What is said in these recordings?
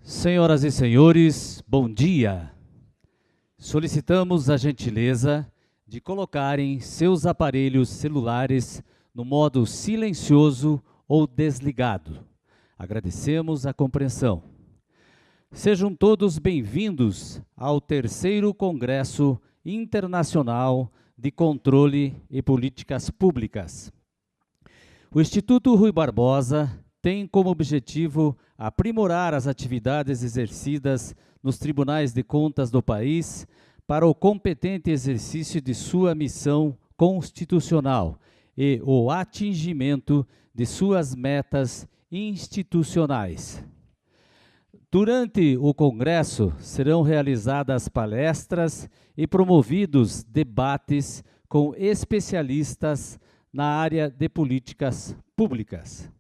Senhoras e senhores, bom dia. Solicitamos a gentileza de colocarem seus aparelhos celulares no modo silencioso ou desligado. Agradecemos a compreensão. Sejam todos bem-vindos ao terceiro Congresso Internacional de Controle e Políticas Públicas. O Instituto Rui Barbosa tem como objetivo aprimorar as atividades exercidas nos tribunais de contas do país para o competente exercício de sua missão constitucional e o atingimento de suas metas institucionais. Durante o Congresso, serão realizadas palestras e promovidos debates com especialistas na área de políticas públicas.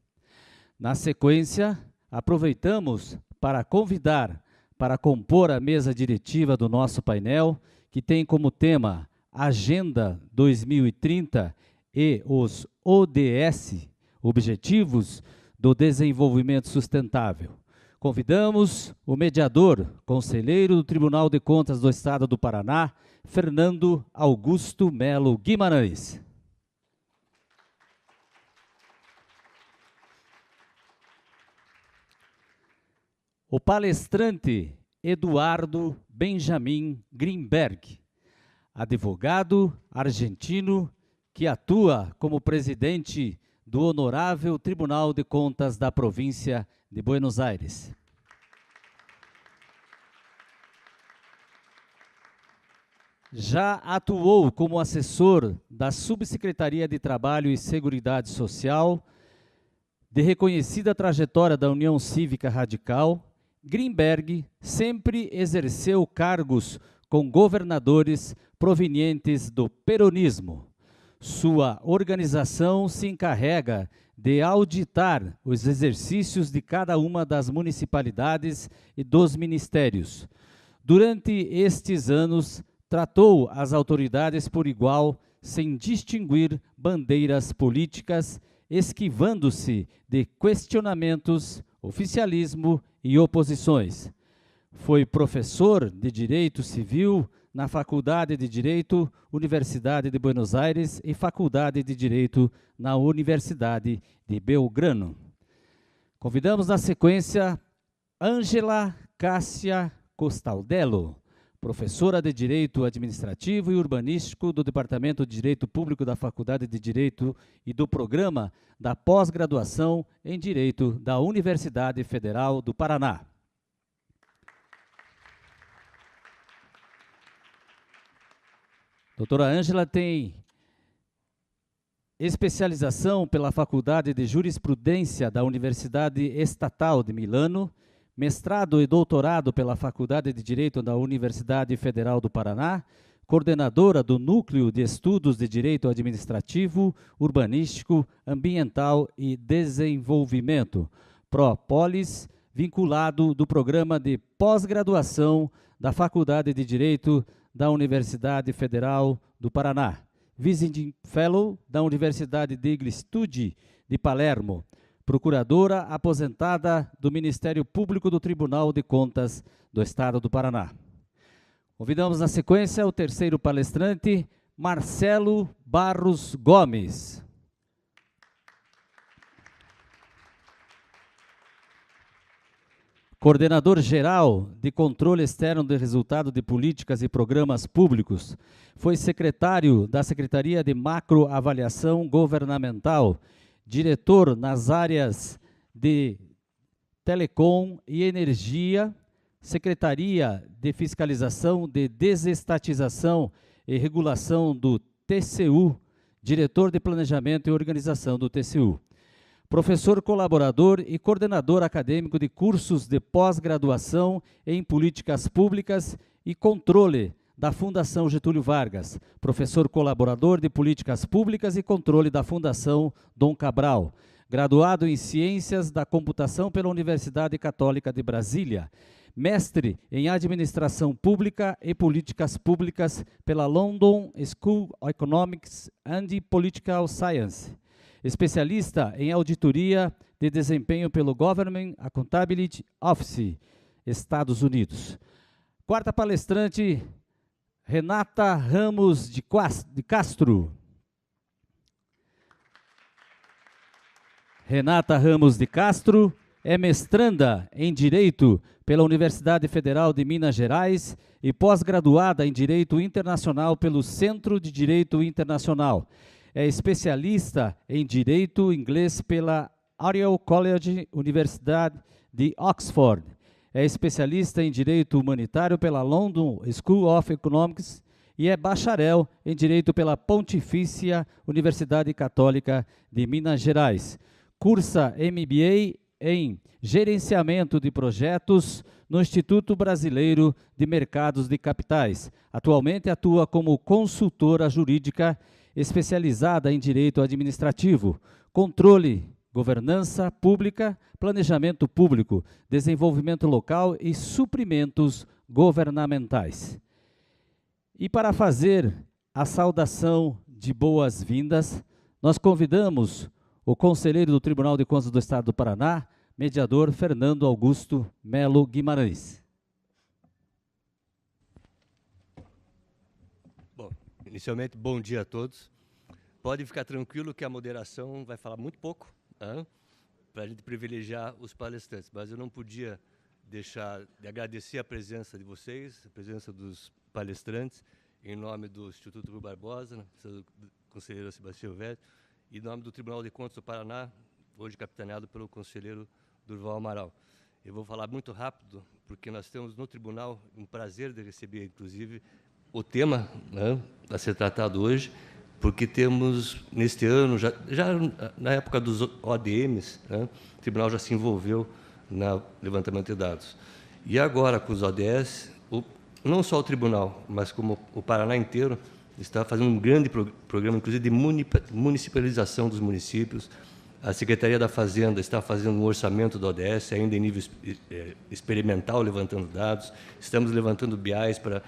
Na sequência, aproveitamos para convidar para compor a mesa diretiva do nosso painel, que tem como tema Agenda 2030 e os ODS, Objetivos do Desenvolvimento Sustentável. Convidamos o mediador, conselheiro do Tribunal de Contas do Estado do Paraná, Fernando Augusto Melo Guimarães. O palestrante Eduardo Benjamin Greenberg, advogado argentino que atua como presidente do Honorável Tribunal de Contas da província de Buenos Aires. Já atuou como assessor da Subsecretaria de Trabalho e Seguridade Social, de reconhecida trajetória da União Cívica Radical. Greenberg sempre exerceu cargos com governadores provenientes do peronismo. Sua organização se encarrega de auditar os exercícios de cada uma das municipalidades e dos ministérios. Durante estes anos, tratou as autoridades por igual, sem distinguir bandeiras políticas, esquivando-se de questionamentos, oficialismo e oposições. Foi professor de Direito Civil na Faculdade de Direito, Universidade de Buenos Aires e Faculdade de Direito na Universidade de Belgrano. Convidamos na sequência Ângela Cássia Costaldello, professora de Direito Administrativo e Urbanístico do Departamento de Direito Público da Faculdade de Direito e do Programa da Pós-Graduação em Direito da Universidade Federal do Paraná. Doutora Ângela tem especialização pela Faculdade de Jurisprudência da Universidade Estatal de Milano, mestrado e doutorado pela Faculdade de Direito da Universidade Federal do Paraná, coordenadora do Núcleo de Estudos de Direito Administrativo, Urbanístico, Ambiental e Desenvolvimento, PROPOLIS, vinculado do Programa de Pós-Graduação da Faculdade de Direito da Universidade Federal do Paraná, Visiting Fellow da Universidade degli Studi de Palermo, procuradora aposentada do Ministério Público do Tribunal de Contas do Estado do Paraná. Convidamos na sequência o terceiro palestrante, Marcelo Barros Gomes. Coordenador-geral de Controle Externo de Resultado de Políticas e Programas Públicos, foi secretário da Secretaria de Macroavaliação Governamental, diretor nas áreas de Telecom e Energia, Secretaria de Fiscalização de Desestatização e Regulação do TCU, diretor de Planejamento e Organização do TCU. Professor colaborador e coordenador acadêmico de cursos de pós-graduação em Políticas Públicas e Controle da Fundação Getúlio Vargas, professor colaborador de Políticas Públicas e Controle da Fundação Dom Cabral, graduado em Ciências da Computação pela Universidade Católica de Brasília, mestre em Administração Pública e Políticas Públicas pela London School of Economics and Political Science, especialista em Auditoria de Desempenho pelo Government Accountability Office, Estados Unidos. Quarta palestrante, Renata Ramos de Castro. Renata Ramos de Castro é mestranda em Direito pela Universidade Federal de Minas Gerais e pós-graduada em Direito Internacional pelo Centro de Direito Internacional. É especialista em Direito Inglês pela Oriel College, Universidade de Oxford. É especialista em Direito Humanitário pela London School of Economics e é bacharel em Direito pela Pontifícia Universidade Católica de Minas Gerais. Cursa MBA em Gerenciamento de Projetos no Instituto Brasileiro de Mercados de Capitais. Atualmente atua como consultora jurídica especializada em Direito Administrativo, Controle, Governança Pública, Planejamento Público, Desenvolvimento Local e Suprimentos Governamentais. E para fazer a saudação de boas-vindas, nós convidamos o conselheiro do Tribunal de Contas do Estado do Paraná, mediador Fernando Augusto Melo Guimarães. Bom, inicialmente, bom dia a todos. Pode ficar tranquilo que a moderação vai falar muito pouco, para a gente privilegiar os palestrantes, mas eu não podia deixar de agradecer a presença de vocês, a presença dos palestrantes, em nome do Instituto Rui Barbosa, do conselheiro Sebastião Velho, e em nome do Tribunal de Contas do Paraná, hoje capitaneado pelo conselheiro Durval Amaral. Eu vou falar muito rápido, porque nós temos no tribunal um prazer de receber, inclusive, o tema a ser tratado hoje, porque temos, neste ano, já na época dos ODMs, o tribunal já se envolveu no levantamento de dados. E agora, com os ODS, não só o tribunal, mas como o Paraná inteiro, está fazendo um grande programa, inclusive, de municipalização dos municípios. A Secretaria da Fazenda está fazendo um orçamento do ODS, ainda em nível experimental, levantando dados. Estamos levantando BIs para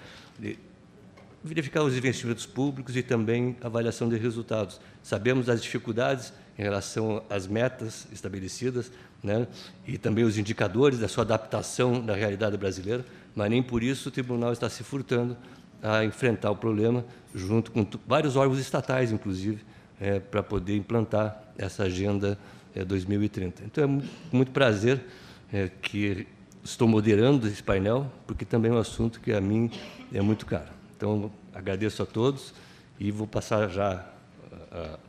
verificar os investimentos públicos e também avaliação de resultados. Sabemos das dificuldades em relação às metas estabelecidas, e também os indicadores da sua adaptação na realidade brasileira, mas nem por isso o tribunal está se furtando a enfrentar o problema, junto com vários órgãos estatais, inclusive, para poder implantar essa agenda 2030. Então, é muito prazer que estou moderando esse painel, porque também é um assunto que a mim é muito caro. Então, agradeço a todos e vou passar já a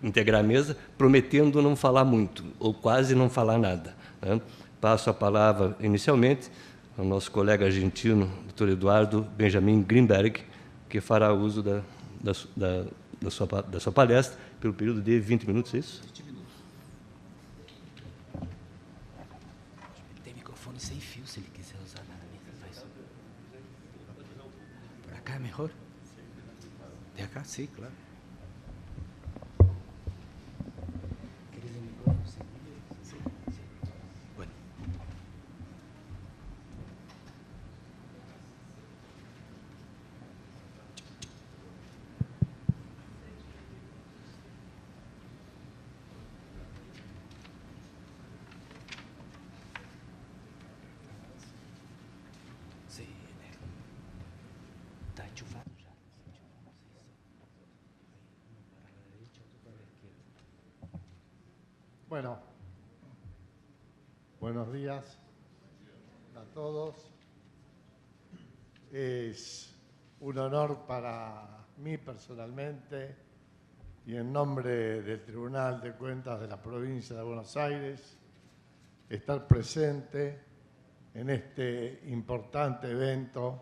integrar a mesa, prometendo não falar muito, ou quase não falar nada. Passo a palavra, inicialmente, ao nosso colega argentino, Dr. Eduardo Benjamin Greenberg, que fará uso da sua palestra pelo período de 20 minutos, é isso? 20 minutos. Tem microfone sem fio, se ele quiser usar nada mesmo. Faz. Por acá é melhor? De acá? Sim, claro. Bueno, buenos días a todos. Es un honor para mí personalmente y en nombre del Tribunal de Cuentas de la provincia de Buenos Aires estar presente en este importante evento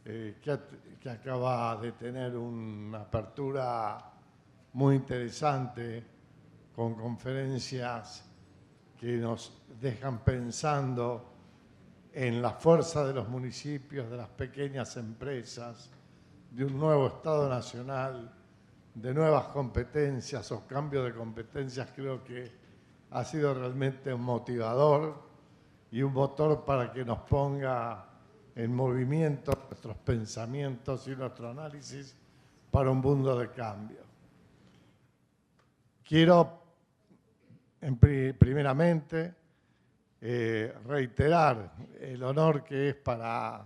que acaba de tener una apertura muy interesante, con conferencias que nos dejan pensando en la fuerza de los municipios, de las pequeñas empresas, de un nuevo Estado nacional, de nuevas competencias o cambio de competencias. Creo que ha sido realmente un motivador y un motor para que nos ponga en movimiento nuestros pensamientos y nuestro análisis para un mundo de cambio. Quiero, primeramente, reiterar el honor que es para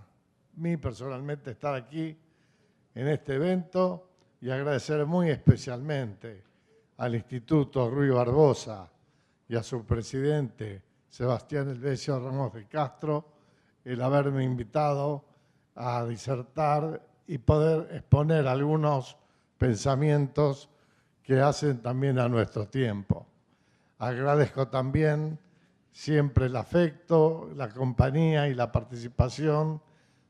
mí personalmente estar aquí en este evento y agradecer muy especialmente al Instituto Ruy Barbosa y a su presidente, Sebastián Elvesio Ramos de Castro, el haberme invitado a disertar y poder exponer algunos pensamientos que hacen también a nuestro tiempo. Agradezco también siempre el afecto, la compañía y la participación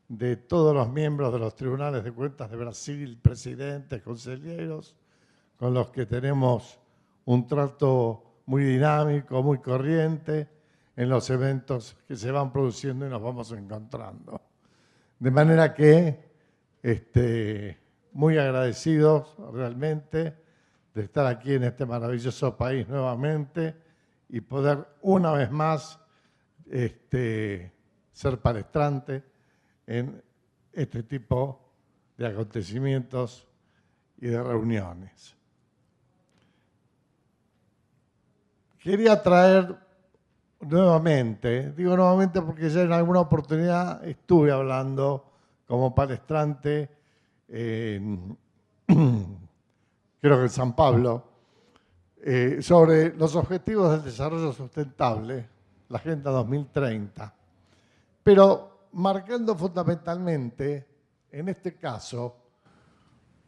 de todos los miembros de los Tribunales de Cuentas de Brasil, presidentes, consejeros, con los que tenemos un trato muy dinámico, muy corriente en los eventos que se van produciendo y nos vamos encontrando. De manera que muy agradecidos realmente de estar aquí en este maravilloso país nuevamente y poder una vez más ser palestrante en este tipo de acontecimientos y de reuniones. Quería traer nuevamente, digo nuevamente porque ya en alguna oportunidad estuve hablando como palestrante creo que en San Pablo, sobre los objetivos del desarrollo sustentable, la Agenda 2030, pero marcando fundamentalmente, en este caso,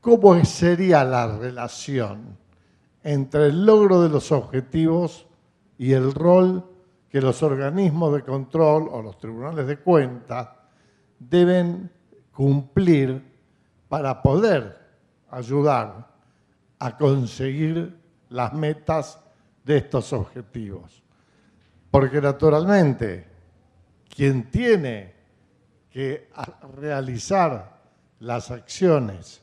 cómo sería la relación entre el logro de los objetivos y el rol que los organismos de control o los tribunales de cuentas deben cumplir para poder ayudar a conseguir las metas de estos objetivos. Porque naturalmente, quien tiene que realizar las acciones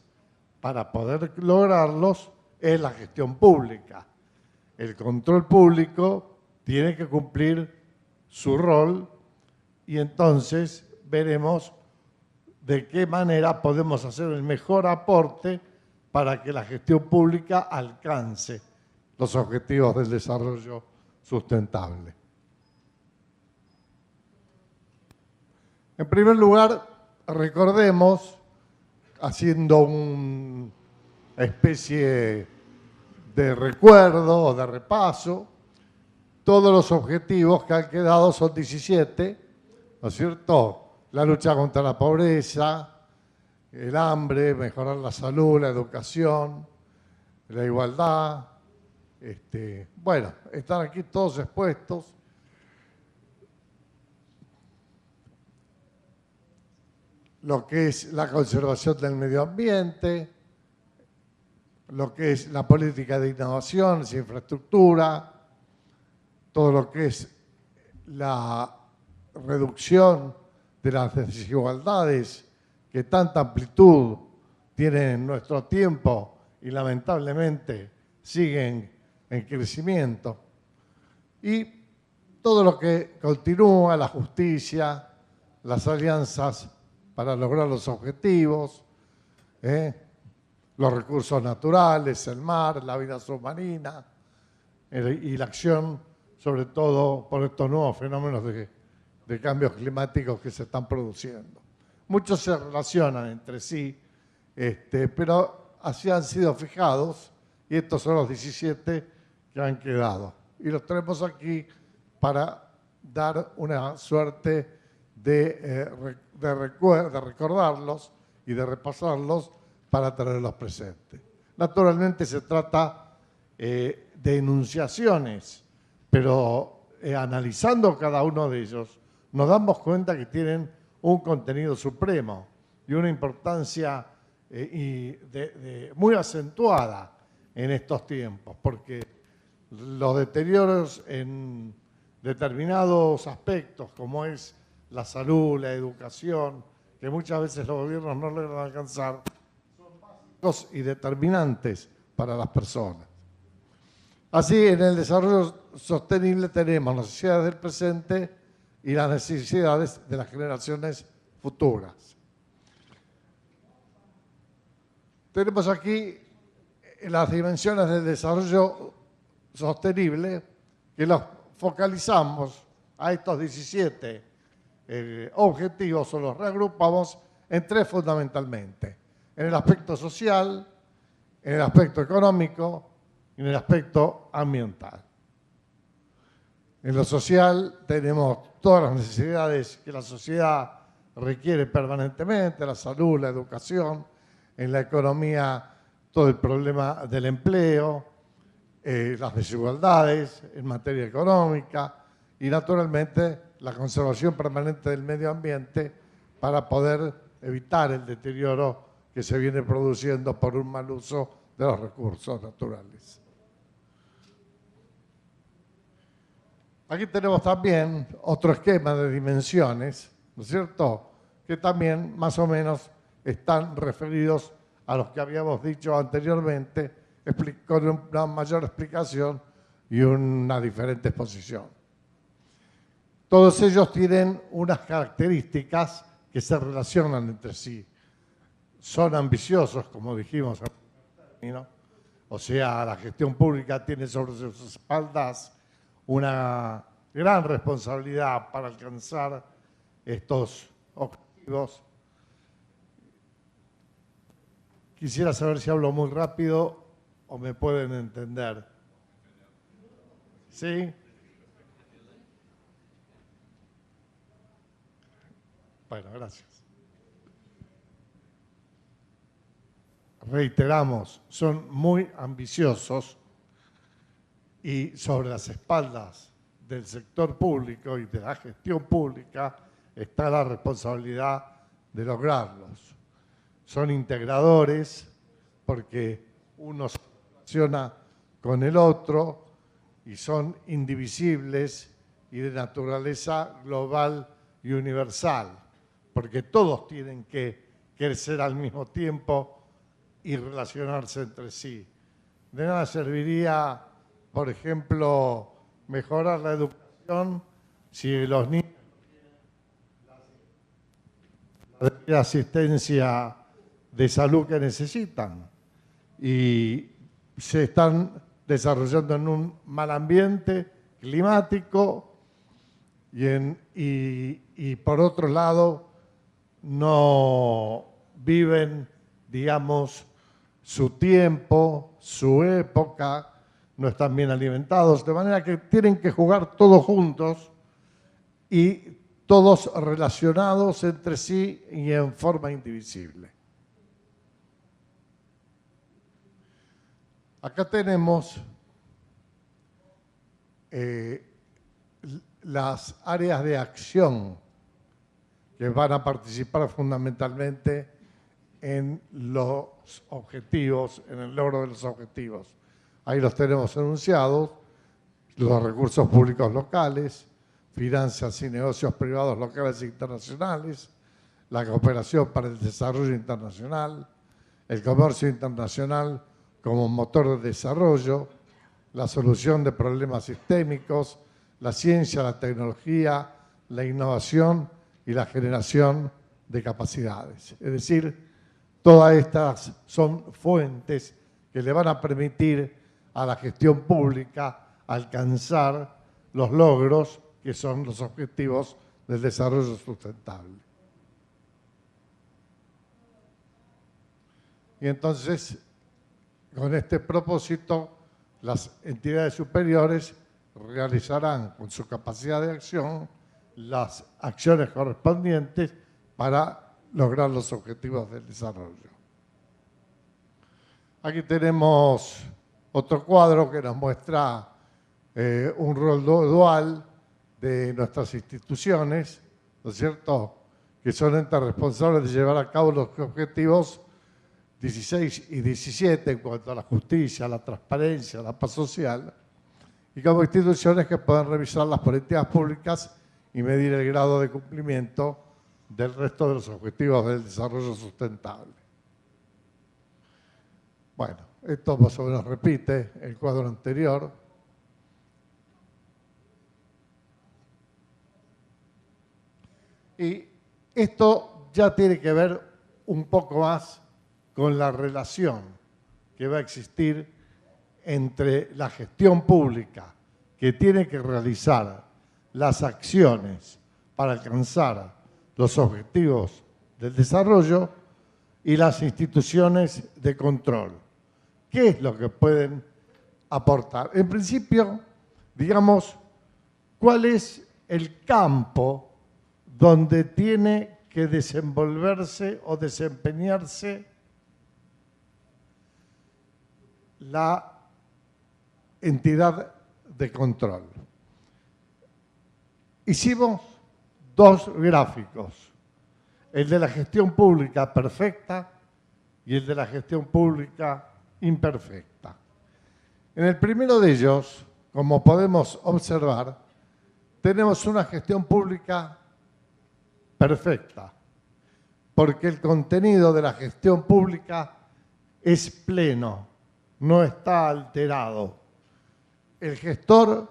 para poder lograrlos es la gestión pública. El control público tiene que cumplir su rol y entonces veremos de qué manera podemos hacer el mejor aporte para que la gestión pública alcance los objetivos del desarrollo sustentable. En primer lugar, recordemos, haciendo una especie de recuerdo o de repaso, todos los objetivos que han quedado son 17, ¿no es cierto? La lucha contra la pobreza, el hambre, mejorar la salud, la educación, la igualdad. Bueno, están aquí todos expuestos. Lo que es la conservación del medio ambiente, lo que es la política de innovación, la infraestructura, todo lo que es la reducción de las desigualdades que tanta amplitud tienen en nuestro tiempo y lamentablemente siguen en crecimiento. Y todo lo que continúa, la justicia, las alianzas para lograr los objetivos, los recursos naturales, el mar, la vida submarina y la acción sobre todo por estos nuevos fenómenos de cambios climáticos que se están produciendo. Muchos se relacionan entre sí, pero así han sido fijados y estos son los 17 que han quedado. Y los tenemos aquí para dar una suerte de recordarlos y de repasarlos para tenerlos presentes. Naturalmente se trata de enunciaciones, pero analizando cada uno de ellos nos damos cuenta que tienen un contenido supremo y una importancia muy acentuada en estos tiempos, porque los deterioros en determinados aspectos, como es la salud, la educación, que muchas veces los gobiernos no logran alcanzar, son básicos y determinantes para las personas. Así, en el desarrollo sostenible tenemos las necesidades del presente y las necesidades de las generaciones futuras. Tenemos aquí las dimensiones del desarrollo sostenible que las focalizamos a estos 17 objetivos o los reagrupamos en 3 fundamentalmente. En el aspecto social, en el aspecto económico y en el aspecto ambiental. En lo social tenemos todas las necesidades que la sociedad requiere permanentemente, la salud, la educación. En la economía, todo el problema del empleo, las desigualdades en materia económica y, naturalmente, la conservación permanente del medio ambiente para poder evitar el deterioro que se viene produciendo por un mal uso de los recursos naturales. Aquí tenemos también otro esquema de dimensiones, ¿no es cierto?, que también más o menos están referidos a los que habíamos dicho anteriormente, con una mayor explicación y una diferente exposición. Todos ellos tienen unas características que se relacionan entre sí. Son ambiciosos, como dijimos en el término, o sea, la gestión pública tiene sobre sus espaldas una gran responsabilidad para alcanzar estos objetivos. Quisiera saber si hablo muy rápido o me pueden entender. ¿Sí? Bueno, gracias. Reiteramos, son muy ambiciosos y sobre las espaldas del sector público y de la gestión pública está la responsabilidad de lograrlos. Son integradores porque uno se relaciona con el otro y son indivisibles y de naturaleza global y universal, porque todos tienen que crecer al mismo tiempo y relacionarse entre sí. De nada serviría, por ejemplo, mejorar la educación si los niños tienen la asistencia de salud que necesitan y se están desarrollando en un mal ambiente climático y por otro lado no viven, digamos, su tiempo, su época, no están bien alimentados, de manera que tienen que jugar todos juntos y todos relacionados entre sí y en forma indivisible. Acá tenemos las áreas de acción que van a participar fundamentalmente en los objetivos, en el logro de los objetivos. Ahí los tenemos enunciados: los recursos públicos locales, finanzas y negocios privados locales e internacionales, la cooperación para el desarrollo internacional, el comercio internacional como motor de desarrollo, la solución de problemas sistémicos, la ciencia, la tecnología, la innovación y la generación de capacidades. Es decir, todas estas son fuentes que le van a permitir a la gestión pública alcanzar los logros que son los objetivos del desarrollo sustentable. Y entonces, con este propósito, las entidades superiores realizarán con su capacidad de acción las acciones correspondientes para lograr los objetivos del desarrollo. Aquí tenemos otro cuadro que nos muestra un rol dual de nuestras instituciones, ¿no es cierto?, que son entes responsables de llevar a cabo los objetivos 16 y 17 en cuanto a la justicia, la transparencia, la paz social, y como instituciones que pueden revisar las políticas públicas y medir el grado de cumplimiento del resto de los objetivos del desarrollo sustentable. Bueno, esto más o menos repite el cuadro anterior. Y esto ya tiene que ver un poco más con la relación que va a existir entre la gestión pública que tiene que realizar las acciones para alcanzar los objetivos del desarrollo y las instituciones de control. ¿Qué es lo que pueden aportar? En principio, digamos, ¿cuál es el campo donde tiene que desenvolverse o desempeñarse la entidad de control? Hicimos dos gráficos, el de la gestión pública perfecta y el de la gestión pública imperfecta. En el primero de ellos, como podemos observar, tenemos una gestión pública perfecta, porque el contenido de la gestión pública es pleno, no está alterado. El gestor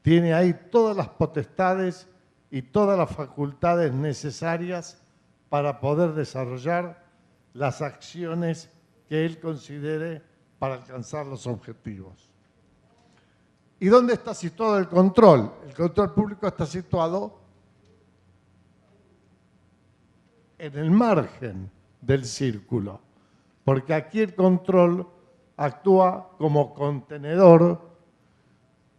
tiene ahí todas las potestades y todas las facultades necesarias para poder desarrollar las acciones que él considere para alcanzar los objetivos. ¿Y dónde está situado el control? El control público está situado en el margen del círculo, porque aquí el control actúa como contenedor,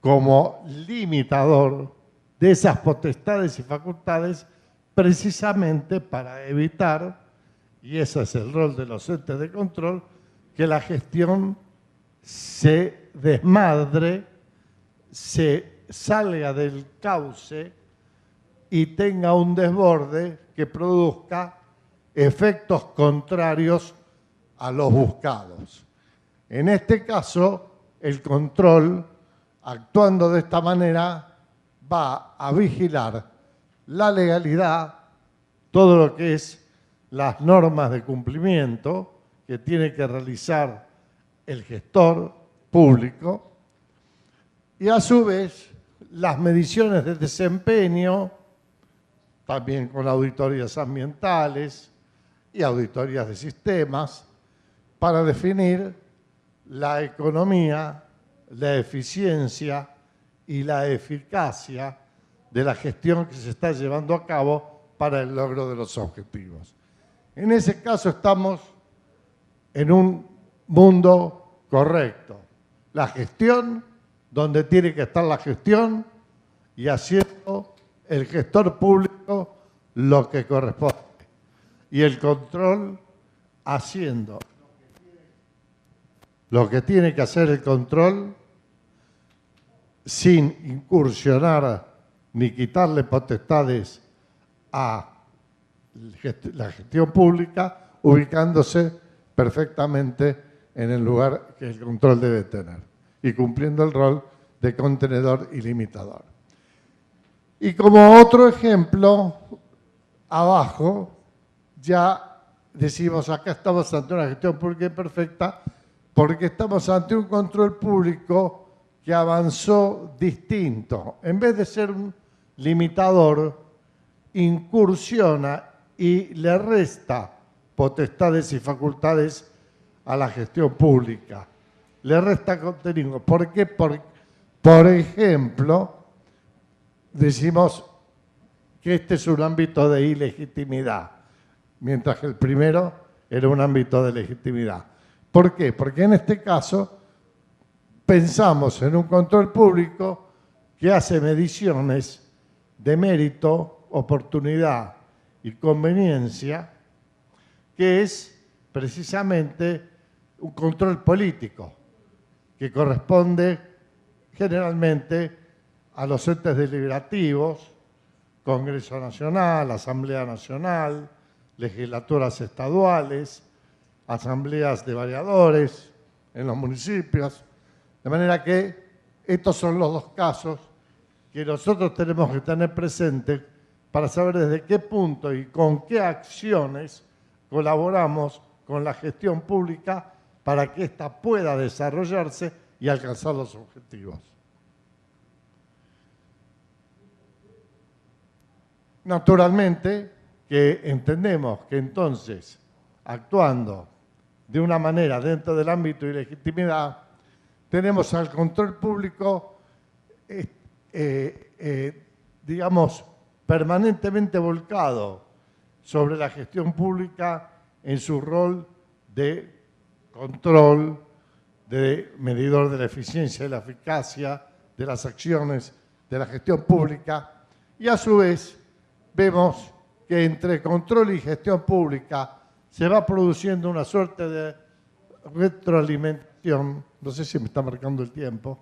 como limitador de esas potestades y facultades, precisamente para evitar, y ese es el rol de los entes de control, que la gestión se desmadre, se salga del cauce y tenga un desborde que produzca efectos contrarios a los buscados. En este caso, el control, actuando de esta manera, va a vigilar la legalidad, todo lo que es las normas de cumplimiento que tiene que realizar el gestor público y a su vez las mediciones de desempeño, también con auditorías ambientales y auditorías de sistemas, para definir la economía, la eficiencia y la eficacia de la gestión que se está llevando a cabo para el logro de los objetivos. En ese caso estamos en un mundo correcto. La gestión, donde tiene que estar la gestión, y haciendo el gestor público lo que corresponde. Y el control haciendo lo que tiene que hacer el control sin incursionar ni quitarle potestades a la gestión pública, ubicándose perfectamente en el lugar que el control debe tener y cumpliendo el rol de contenedor y limitador. Y como otro ejemplo, abajo ya decimos, acá estamos ante una gestión pública imperfecta porque estamos ante un control público que avanzó distinto. En vez de ser un limitador, incursiona y le resta potestades y facultades a la gestión pública. Le resta contenido. ¿Por qué? Por ejemplo, decimos que este es un ámbito de ilegitimidad, mientras que el primero era un ámbito de legitimidad. ¿Por qué? Porque en este caso pensamos en un control público que hace mediciones de mérito, oportunidad y conveniencia, que es precisamente un control político que corresponde generalmente a los entes deliberativos, Congreso Nacional, Asamblea Nacional, legislaturas estaduales, asambleas de variadores en los municipios. De manera que estos son los dos casos que nosotros tenemos que tener presentes para saber desde qué punto y con qué acciones colaboramos con la gestión pública para que ésta pueda desarrollarse y alcanzar los objetivos. Naturalmente que entendemos que entonces, actuando de una manera dentro del ámbito de legitimidad, tenemos al control público digamos, permanentemente volcado sobre la gestión pública en su rol de control, de medidor de la eficiencia y la eficacia de las acciones de la gestión pública, y a su vez vemos que entre control y gestión pública se va produciendo una suerte de retroalimentación. No sé si me está marcando el tiempo.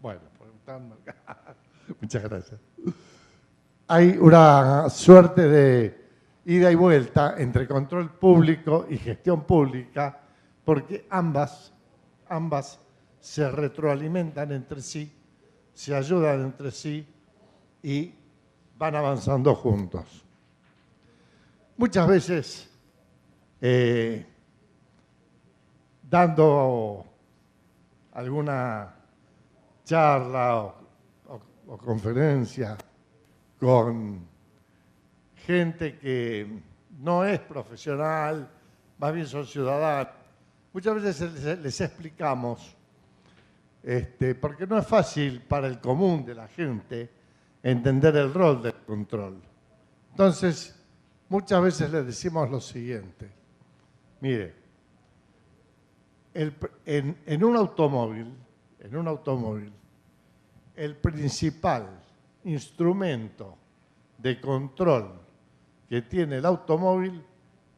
Bueno, muchas gracias. Hay una suerte de ida y vuelta entre control público y gestión pública, porque ambas se retroalimentan entre sí, se ayudan entre sí y van avanzando juntos. Muchas veces, dando alguna charla o conferencia con gente que no es profesional, más bien son ciudadanos, muchas veces les explicamos, porque no es fácil para el común de la gente entender el rol del control. Entonces, muchas veces les decimos lo siguiente: mire, en un automóvil, el principal instrumento de control que tiene el automóvil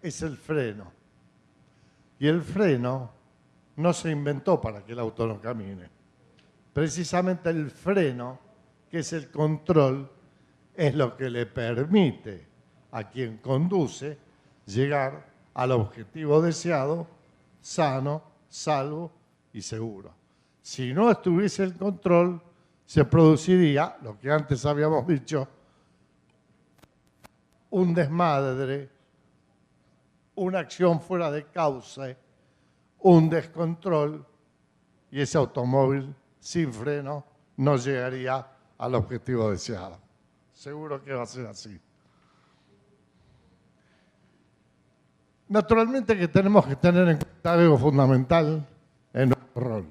es el freno. Y el freno no se inventó para que el auto no camine. Precisamente el freno, que es el control, es lo que le permite a quien conduce llegar al objetivo deseado, sano, salvo y seguro. Si no estuviese el control, se produciría, lo que antes habíamos dicho, un desmadre, una acción fuera de cauce, un descontrol, y ese automóvil sin freno no llegaría al objetivo deseado. Seguro que va a ser así. Naturalmente que tenemos que tener en cuenta algo fundamental en nuestro rol.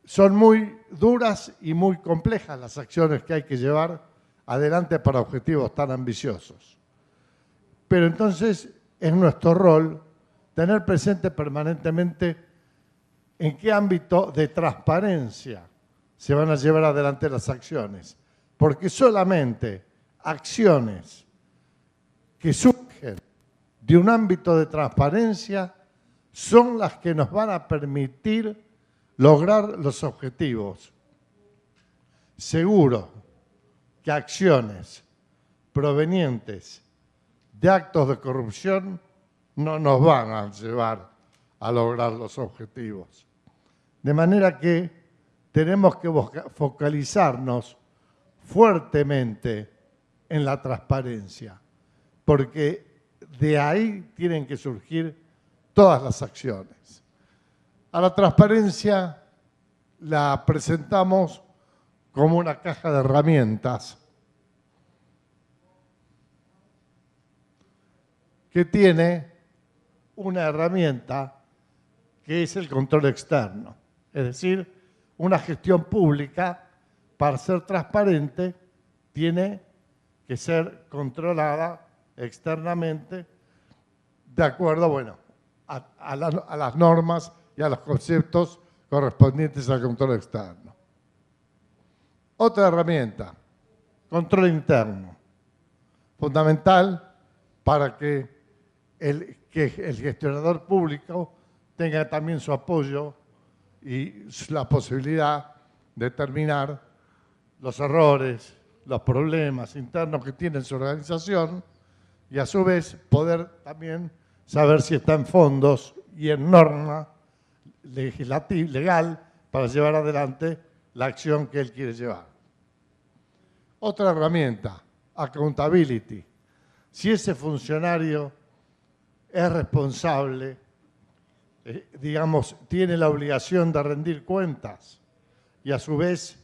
Son muy duras y muy complejas las acciones que hay que llevar adelante para objetivos tan ambiciosos. Pero entonces es nuestro rol tener presente permanentemente en qué ámbito de transparencia se van a llevar adelante las acciones. Porque solamente acciones que surgen de un ámbito de transparencia son las que nos van a permitir lograr los objetivos. Seguro que acciones provenientes de actos de corrupción no nos van a llevar a lograr los objetivos. De manera que tenemos que focalizarnos fuertemente en la transparencia, porque de ahí tienen que surgir todas las acciones. A la transparencia la presentamos como una caja de herramientas que tiene una herramienta que es el control externo. Es decir, una gestión pública, para ser transparente, tiene que ser controlada externamente de acuerdo, bueno, a las normas y a los conceptos correspondientes al control externo. Otra herramienta, control interno, fundamental para que el gestionador público tenga también su apoyo y la posibilidad de determinar los errores, los problemas internos que tiene su organización y a su vez poder también saber si está en fondos y en norma legal para llevar adelante la acción que él quiere llevar. Otra herramienta, accountability. Si ese funcionario es responsable, digamos, tiene la obligación de rendir cuentas y a su vez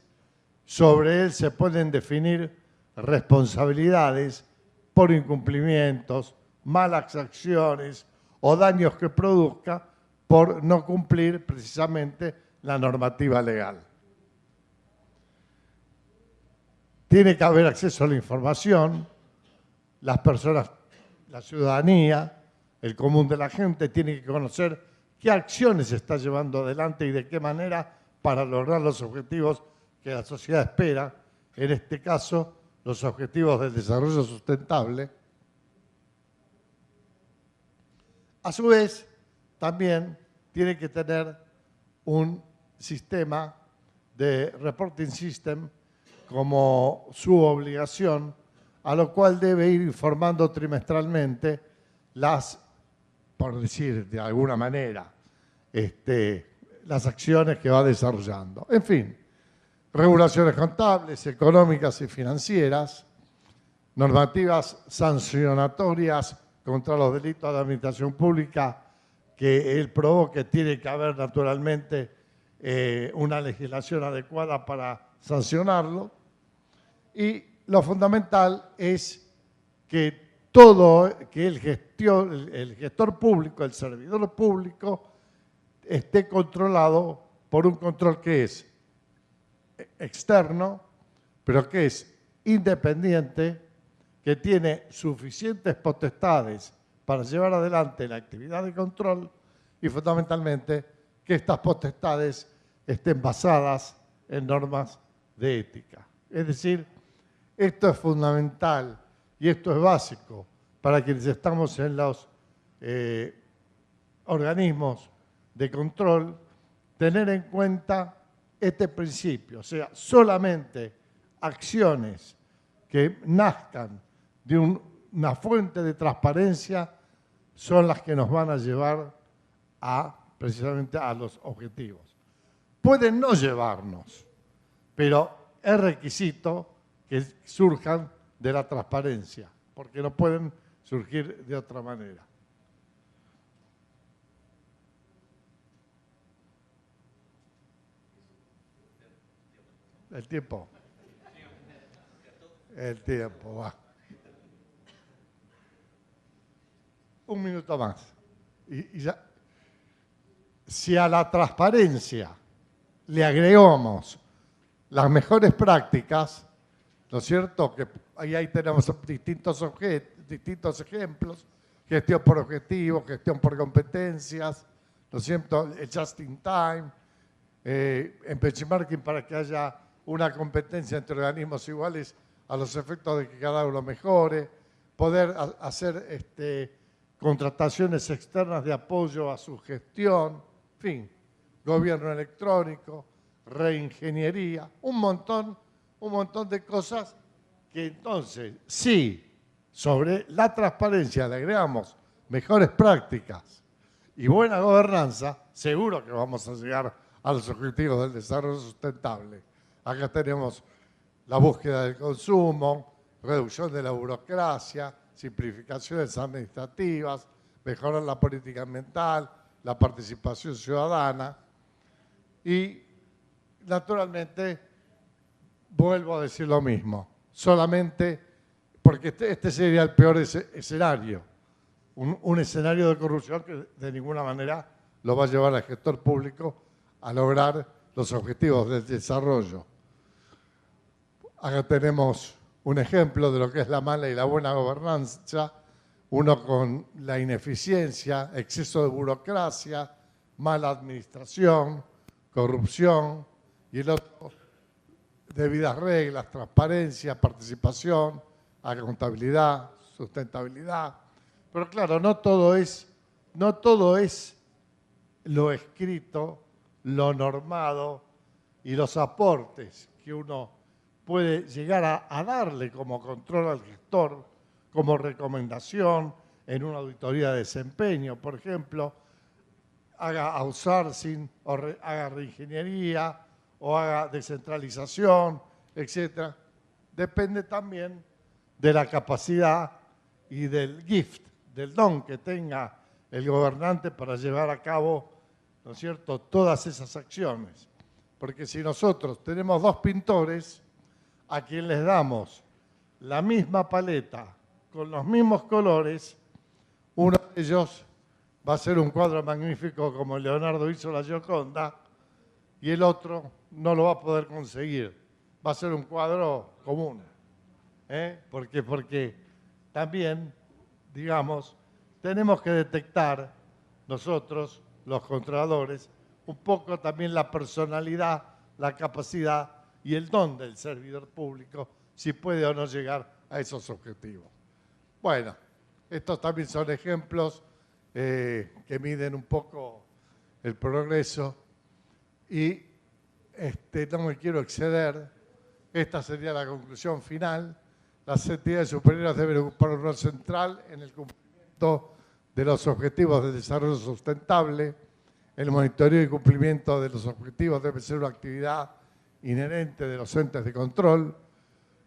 sobre él se pueden definir responsabilidades por incumplimientos, malas acciones o daños que produzca, por no cumplir precisamente la normativa legal. Tiene que haber acceso a la información, las personas, la ciudadanía, el común de la gente tiene que conocer qué acciones se está llevando adelante y de qué manera para lograr los objetivos que la sociedad espera, en este caso, los objetivos del desarrollo sustentable. A su vez, también tiene que tener un sistema de reporting system como su obligación, a lo cual debe ir informando trimestralmente las, por decir de alguna manera, las acciones que va desarrollando. En fin, regulaciones contables, económicas y financieras, normativas sancionatorias contra los delitos de administración pública que él provoque. Tiene que haber naturalmente una legislación adecuada para sancionarlo. Y lo fundamental es que el gestor público, el servidor público, esté controlado por un control que es externo, pero que es independiente, que tiene suficientes potestades para llevar adelante la actividad de control y fundamentalmente que estas potestades estén basadas en normas de ética. Es decir, esto es fundamental y esto es básico para quienes estamos en los organismos de control, tener en cuenta este principio, o sea, solamente acciones que nazcan de una fuente de transparencia son las que nos van a llevar precisamente a los objetivos. Pueden no llevarnos, pero es requisito que surjan de la transparencia, porque no pueden surgir de otra manera. El tiempo. El tiempo, va. Un minuto más. Y ya. Si a la transparencia le agregamos las mejores prácticas, ¿no es cierto? Que ahí tenemos distintos ejemplos, gestión por objetivos, gestión por competencias, ¿no es cierto? El just in time, en benchmarking para que haya una competencia entre organismos iguales a los efectos de que cada uno mejore, poder hacer contrataciones externas de apoyo a su gestión, en fin, gobierno electrónico, reingeniería, un montón de cosas que entonces, si sobre la transparencia le agregamos mejores prácticas y buena gobernanza, seguro que vamos a llegar a los objetivos del desarrollo sustentable. Acá tenemos la búsqueda del consumo, reducción de la burocracia, simplificaciones administrativas, mejorar la política ambiental, la participación ciudadana y, naturalmente, vuelvo a decir lo mismo, solamente porque este sería el peor escenario, un escenario de corrupción que de ninguna manera lo va a llevar al gestor público a lograr los objetivos del desarrollo. Acá tenemos un ejemplo de lo que es la mala y la buena gobernanza, uno con la ineficiencia, exceso de burocracia, mala administración, corrupción, y el otro, debidas reglas, transparencia, participación, accountabilidad, sustentabilidad. Pero claro, no todo es lo escrito, lo normado y los aportes que uno puede llegar a darle como control al gestor, como recomendación en una auditoría de desempeño, por ejemplo, haga outsourcing o haga reingeniería o haga descentralización, etc. Depende también de la capacidad y del gift, del don que tenga el gobernante para llevar a cabo, ¿no es cierto?, todas esas acciones. Porque si nosotros tenemos dos pintores a quien les damos la misma paleta con los mismos colores, uno de ellos va a ser un cuadro magnífico como Leonardo hizo la Gioconda, y el otro no lo va a poder conseguir. Va a ser un cuadro común. Porque también, digamos, tenemos que detectar nosotros, los controladores, un poco también la personalidad, la capacidad y el don del servidor público, si puede o no llegar a esos objetivos. Bueno, estos también son ejemplos que miden un poco el progreso y no me quiero exceder. Esta sería la conclusión final. Las entidades superiores deben ocupar un rol central en el cumplimiento de los objetivos de desarrollo sustentable. El monitoreo y cumplimiento de los objetivos debe ser una actividad inherente de los entes de control.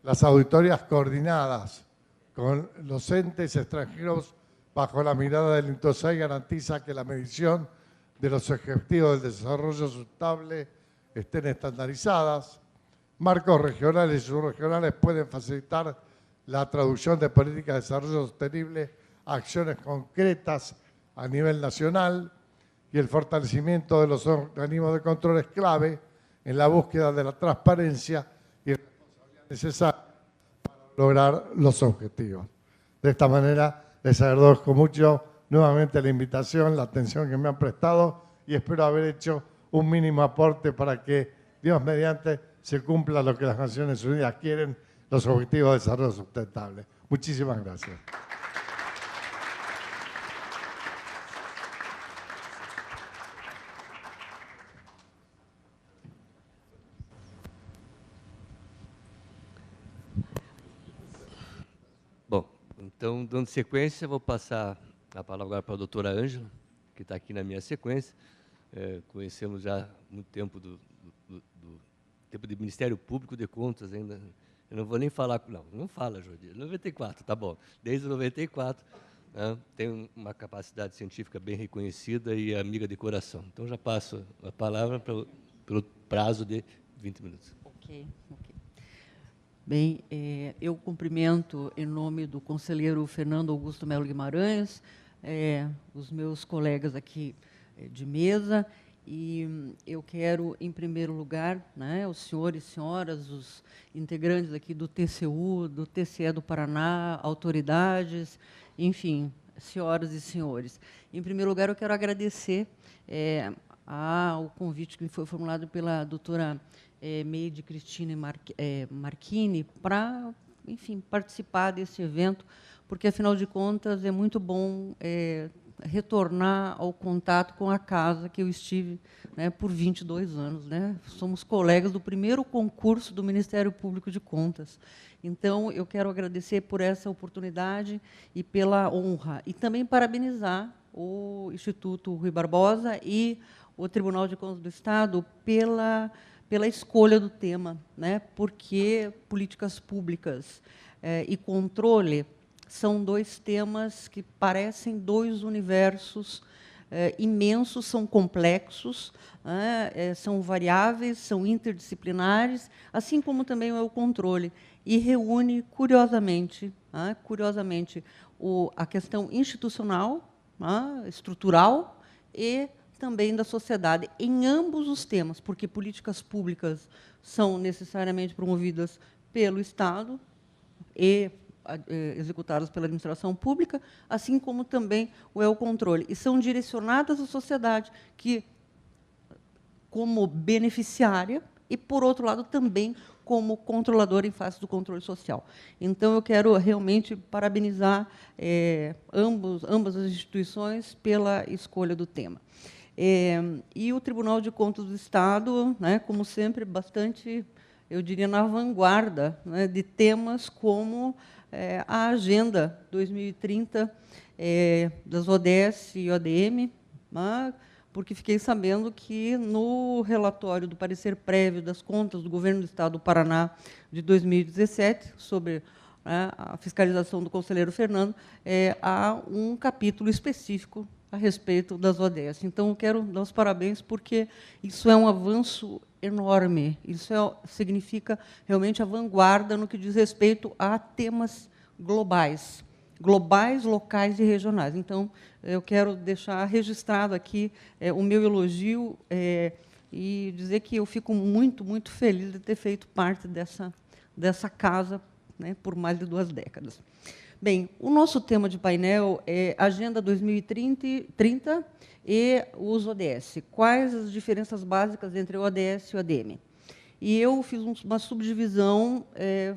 Las auditorías coordinadas con los entes extranjeros bajo la mirada del INTOSAI garantiza que la medición de los objetivos del desarrollo sustentable estén estandarizadas. Marcos regionales y subregionales pueden facilitar la traducción de políticas de desarrollo sostenible a acciones concretas a nivel nacional, y el fortalecimiento de los organismos de control es clave en la búsqueda de la transparencia y responsabilidad necesaria para lograr los objetivos. De esta manera, les agradezco mucho nuevamente la invitación, la atención que me han prestado, y espero haber hecho un mínimo aporte para que, Dios mediante, se cumpla lo que las Naciones Unidas quieren, los objetivos de desarrollo sustentable. Muchísimas gracias. Bom, então, dando sequência, vou passar a palavra agora para a doutora Ângela, que está aqui na minha sequência. Conhecemos já muito tempo do tempo de Ministério Público de Contas ainda. Eu não vou nem falar... Não fala, Jordi. 94, tá bom. Desde 94, né, tem uma capacidade científica bem reconhecida e amiga de coração. Então, já passo a palavra pelo prazo de 20 minutos. Ok. Bem, eu cumprimento em nome do conselheiro Fernando Augusto Melo Guimarães, os meus colegas aqui de mesa, e eu quero, em primeiro lugar, né, os senhores e senhoras, os integrantes aqui do TCU, do TCE do Paraná, autoridades, enfim, senhoras e senhores. Em primeiro lugar, eu quero agradecer ao convite que me foi formulado pela doutora Meide Cristina Marchini para, enfim, participar desse evento, porque, afinal de contas, é muito bom retornar ao contato com a casa que eu estive, né, por 22 anos. Né? Somos colegas do primeiro concurso do Ministério Público de Contas. Então, eu quero agradecer por essa oportunidade e pela honra. E também parabenizar o Instituto Rui Barbosa e o Tribunal de Contas do Estado pela escolha do tema, né? Porque políticas públicas e controle são dois temas que parecem dois universos imensos, são complexos, são variáveis, são interdisciplinares, assim como também é o controle, e reúne, curiosamente, a questão institucional, estrutural, e também da sociedade, em ambos os temas, porque políticas públicas são necessariamente promovidas pelo Estado e executadas pela administração pública, assim como também o controle, e são direcionadas à sociedade, que, como beneficiária, e, por outro lado, também como controladora em face do controle social. Então, eu quero realmente parabenizar ambas as instituições pela escolha do tema. E o Tribunal de Contas do Estado, né, como sempre, bastante, eu diria, na vanguarda, né, de temas como a Agenda 2030 das ODS e ODM, né, porque fiquei sabendo que, no relatório do parecer prévio das contas do Governo do Estado do Paraná de 2017, sobre a fiscalização do conselheiro Fernando, há um capítulo específico a respeito das ODS. Então, eu quero dar os parabéns, porque isso é um avanço enorme. Isso significa realmente a vanguarda no que diz respeito a temas globais, locais e regionais. Então, eu quero deixar registrado aqui o meu elogio e dizer que eu fico muito, muito feliz de ter feito parte dessa casa, né, por mais de 2 décadas. Bem, o nosso tema de painel é Agenda 2030 e os ODS. Quais as diferenças básicas entre o ODS e o ADM? E eu fiz uma subdivisão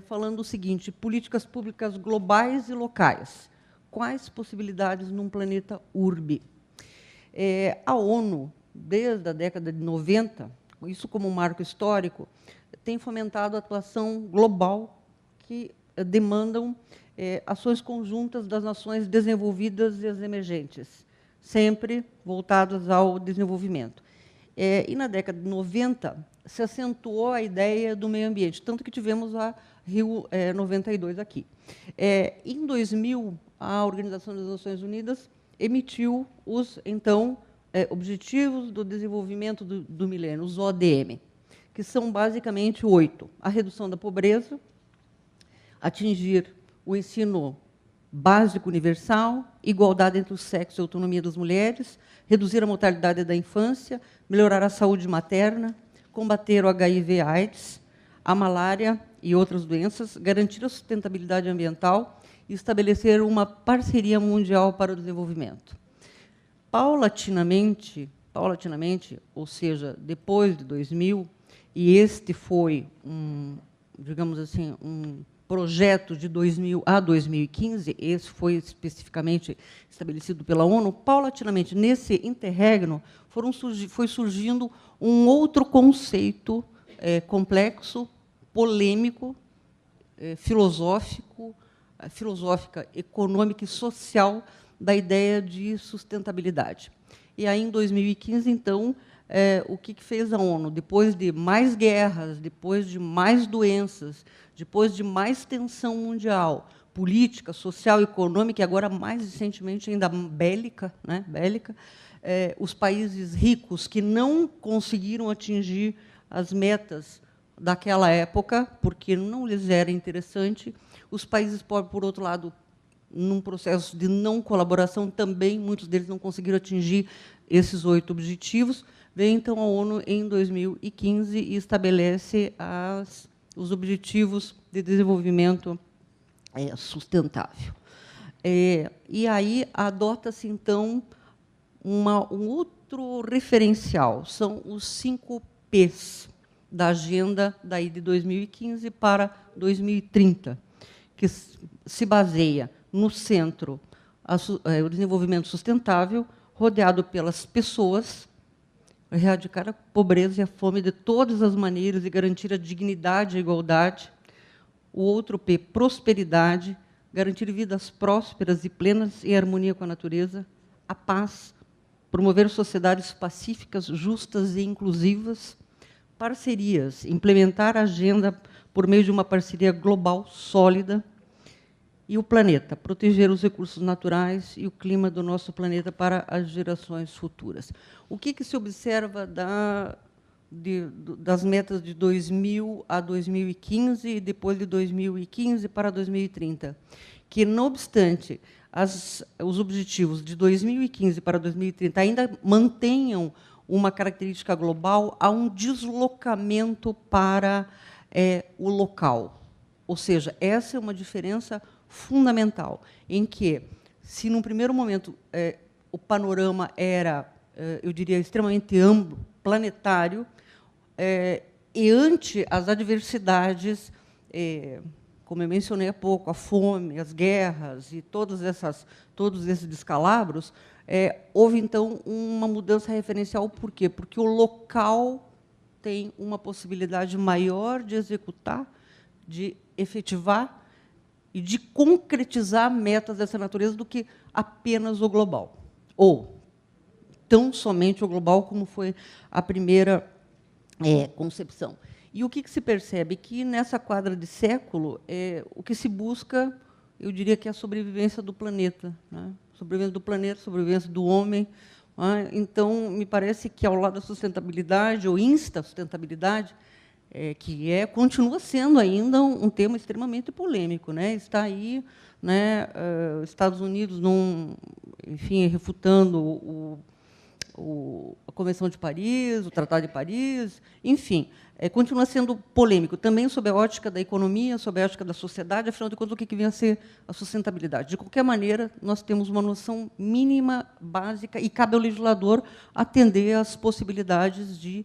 falando o seguinte: políticas públicas globais e locais. Quais possibilidades num planeta urbe? A ONU, desde a década de 90, isso como um marco histórico, tem fomentado a atuação global que demandam ações conjuntas das nações desenvolvidas e as emergentes, sempre voltadas ao desenvolvimento. E, na década de 90, se acentuou a ideia do meio ambiente, tanto que tivemos a Rio 92 aqui. Em 2000, a Organização das Nações Unidas emitiu os, então, Objetivos do Desenvolvimento do Milênio, os ODM, que são basicamente 8. A redução da pobreza, atingir o ensino básico universal, igualdade entre os sexos e autonomia das mulheres, reduzir a mortalidade da infância, melhorar a saúde materna, combater o HIV/AIDS, a malária e outras doenças, garantir a sustentabilidade ambiental e estabelecer uma parceria mundial para o desenvolvimento. Paulatinamente, ou seja, depois de 2000, e este foi digamos assim, um projeto de 2000 a 2015, esse foi especificamente estabelecido pela ONU, paulatinamente, nesse interregno, foi surgindo um outro conceito complexo, polêmico, filosófica, econômica e social da ideia de sustentabilidade. E aí, em 2015, então, o que fez a ONU? Depois de mais guerras, depois de mais doenças, depois de mais tensão mundial, política, social, econômica, e agora, mais recentemente, ainda bélica, né, os países ricos que não conseguiram atingir as metas daquela época, porque não lhes era interessante, os países pobres, por outro lado, num processo de não colaboração, também muitos deles não conseguiram atingir esses 8 objetivos. Vem, então, a ONU, em 2015, e estabelece os Objetivos de Desenvolvimento Sustentável. E aí adota-se, então, um outro referencial, são os 5 Ps da agenda daí de 2015 para 2030, que se baseia no centro o desenvolvimento sustentável, rodeado pelas pessoas, erradicar a pobreza e a fome de todas as maneiras e garantir a dignidade e a igualdade. O outro P, prosperidade, garantir vidas prósperas e plenas em harmonia com a natureza, a paz, promover sociedades pacíficas, justas e inclusivas, parcerias, implementar a agenda por meio de uma parceria global sólida, e o planeta, proteger os recursos naturais e o clima do nosso planeta para as gerações futuras. O que se observa das metas de 2000 a 2015 e depois de 2015 para 2030? Que, não obstante os objetivos de 2015 para 2030 ainda mantenham uma característica global, há um deslocamento para o local. Ou seja, essa é uma diferença fundamental, em que, se, num primeiro momento, o panorama era, eu diria, extremamente amplo, planetário, e ante as adversidades, como eu mencionei há pouco, a fome, as guerras e todos esses descalabros, houve, então, uma mudança referencial. Por quê? Porque o local tem uma possibilidade maior de executar, de efetivar e de concretizar metas dessa natureza do que apenas o global, ou tão somente o global, como foi a primeira concepção. E o que se percebe? Que, nessa quadra de século, o que se busca, eu diria que é a sobrevivência do planeta, né? Sobrevivência do planeta, sobrevivência do homem. Né? Então, me parece que, ao lado da sustentabilidade, ou insta-sustentabilidade, que continua sendo ainda um tema extremamente polêmico, né? Está aí, né, Estados Unidos, enfim, refutando a Convenção de Paris, o Tratado de Paris, enfim, continua sendo polêmico, também sob a ótica da economia, sob a ótica da sociedade, afinal de contas, o que vem a ser a sustentabilidade. De qualquer maneira, nós temos uma noção mínima, básica, e cabe ao legislador atender às possibilidades de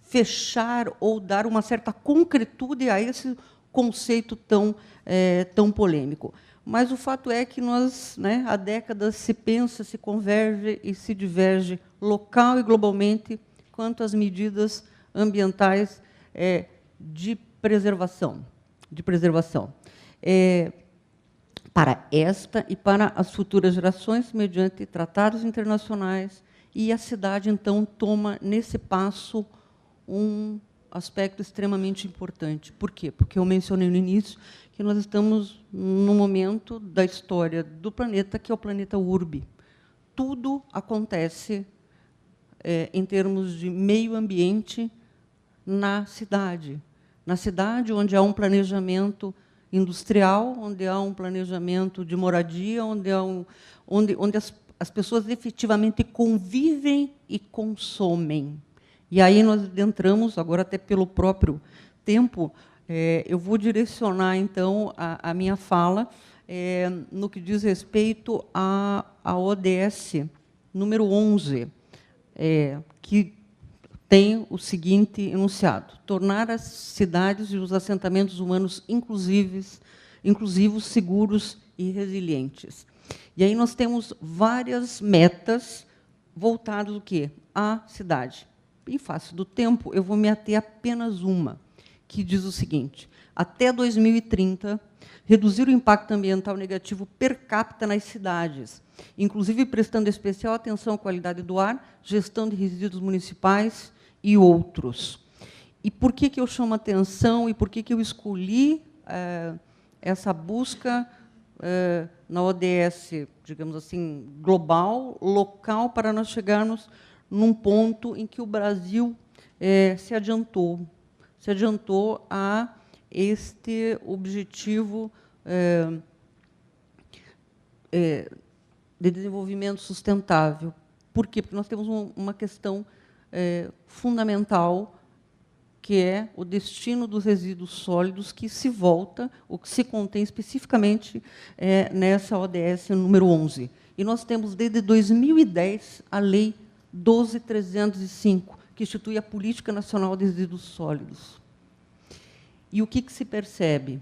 fechar ou dar uma certa concretude a esse conceito tão polêmico. Mas o fato é que nós, né, há décadas, se pensa, se converge e se diverge local e globalmente quanto às medidas ambientais de preservação. Para esta e para as futuras gerações, mediante tratados internacionais, e a cidade, então, toma, nesse passo, um aspecto extremamente importante. Por quê? Porque eu mencionei no início que nós estamos num momento da história do planeta, que é o planeta urbe. Tudo acontece, em termos de meio ambiente, na cidade. Na cidade, onde há um planejamento industrial, onde há um planejamento de moradia, onde as pessoas efetivamente convivem e consomem. E aí nós entramos, agora até pelo próprio tempo, eu vou direcionar, então, a minha fala no que diz respeito à ODS número 11, que tem o seguinte enunciado: tornar as cidades e os assentamentos humanos inclusivos, seguros e resilientes. E aí nós temos várias metas voltadas o quê? À cidade. Em face do tempo, eu vou me ater a apenas uma, que diz o seguinte: até 2030, reduzir o impacto ambiental negativo per capita nas cidades, inclusive prestando especial atenção à qualidade do ar, gestão de resíduos municipais e outros. E por que eu chamo atenção e por que eu escolhi essa busca na ODS, digamos assim, global, local, para nós chegarmos num ponto em que o Brasil se adiantou a este objetivo de desenvolvimento sustentável. Por quê? Porque nós temos uma questão fundamental, que é o destino dos resíduos sólidos, que se volta, ou que se contém especificamente nessa ODS número 11. E nós temos, desde 2010, a Lei 12.305, que institui a Política Nacional de Resíduos Sólidos. E o que se percebe?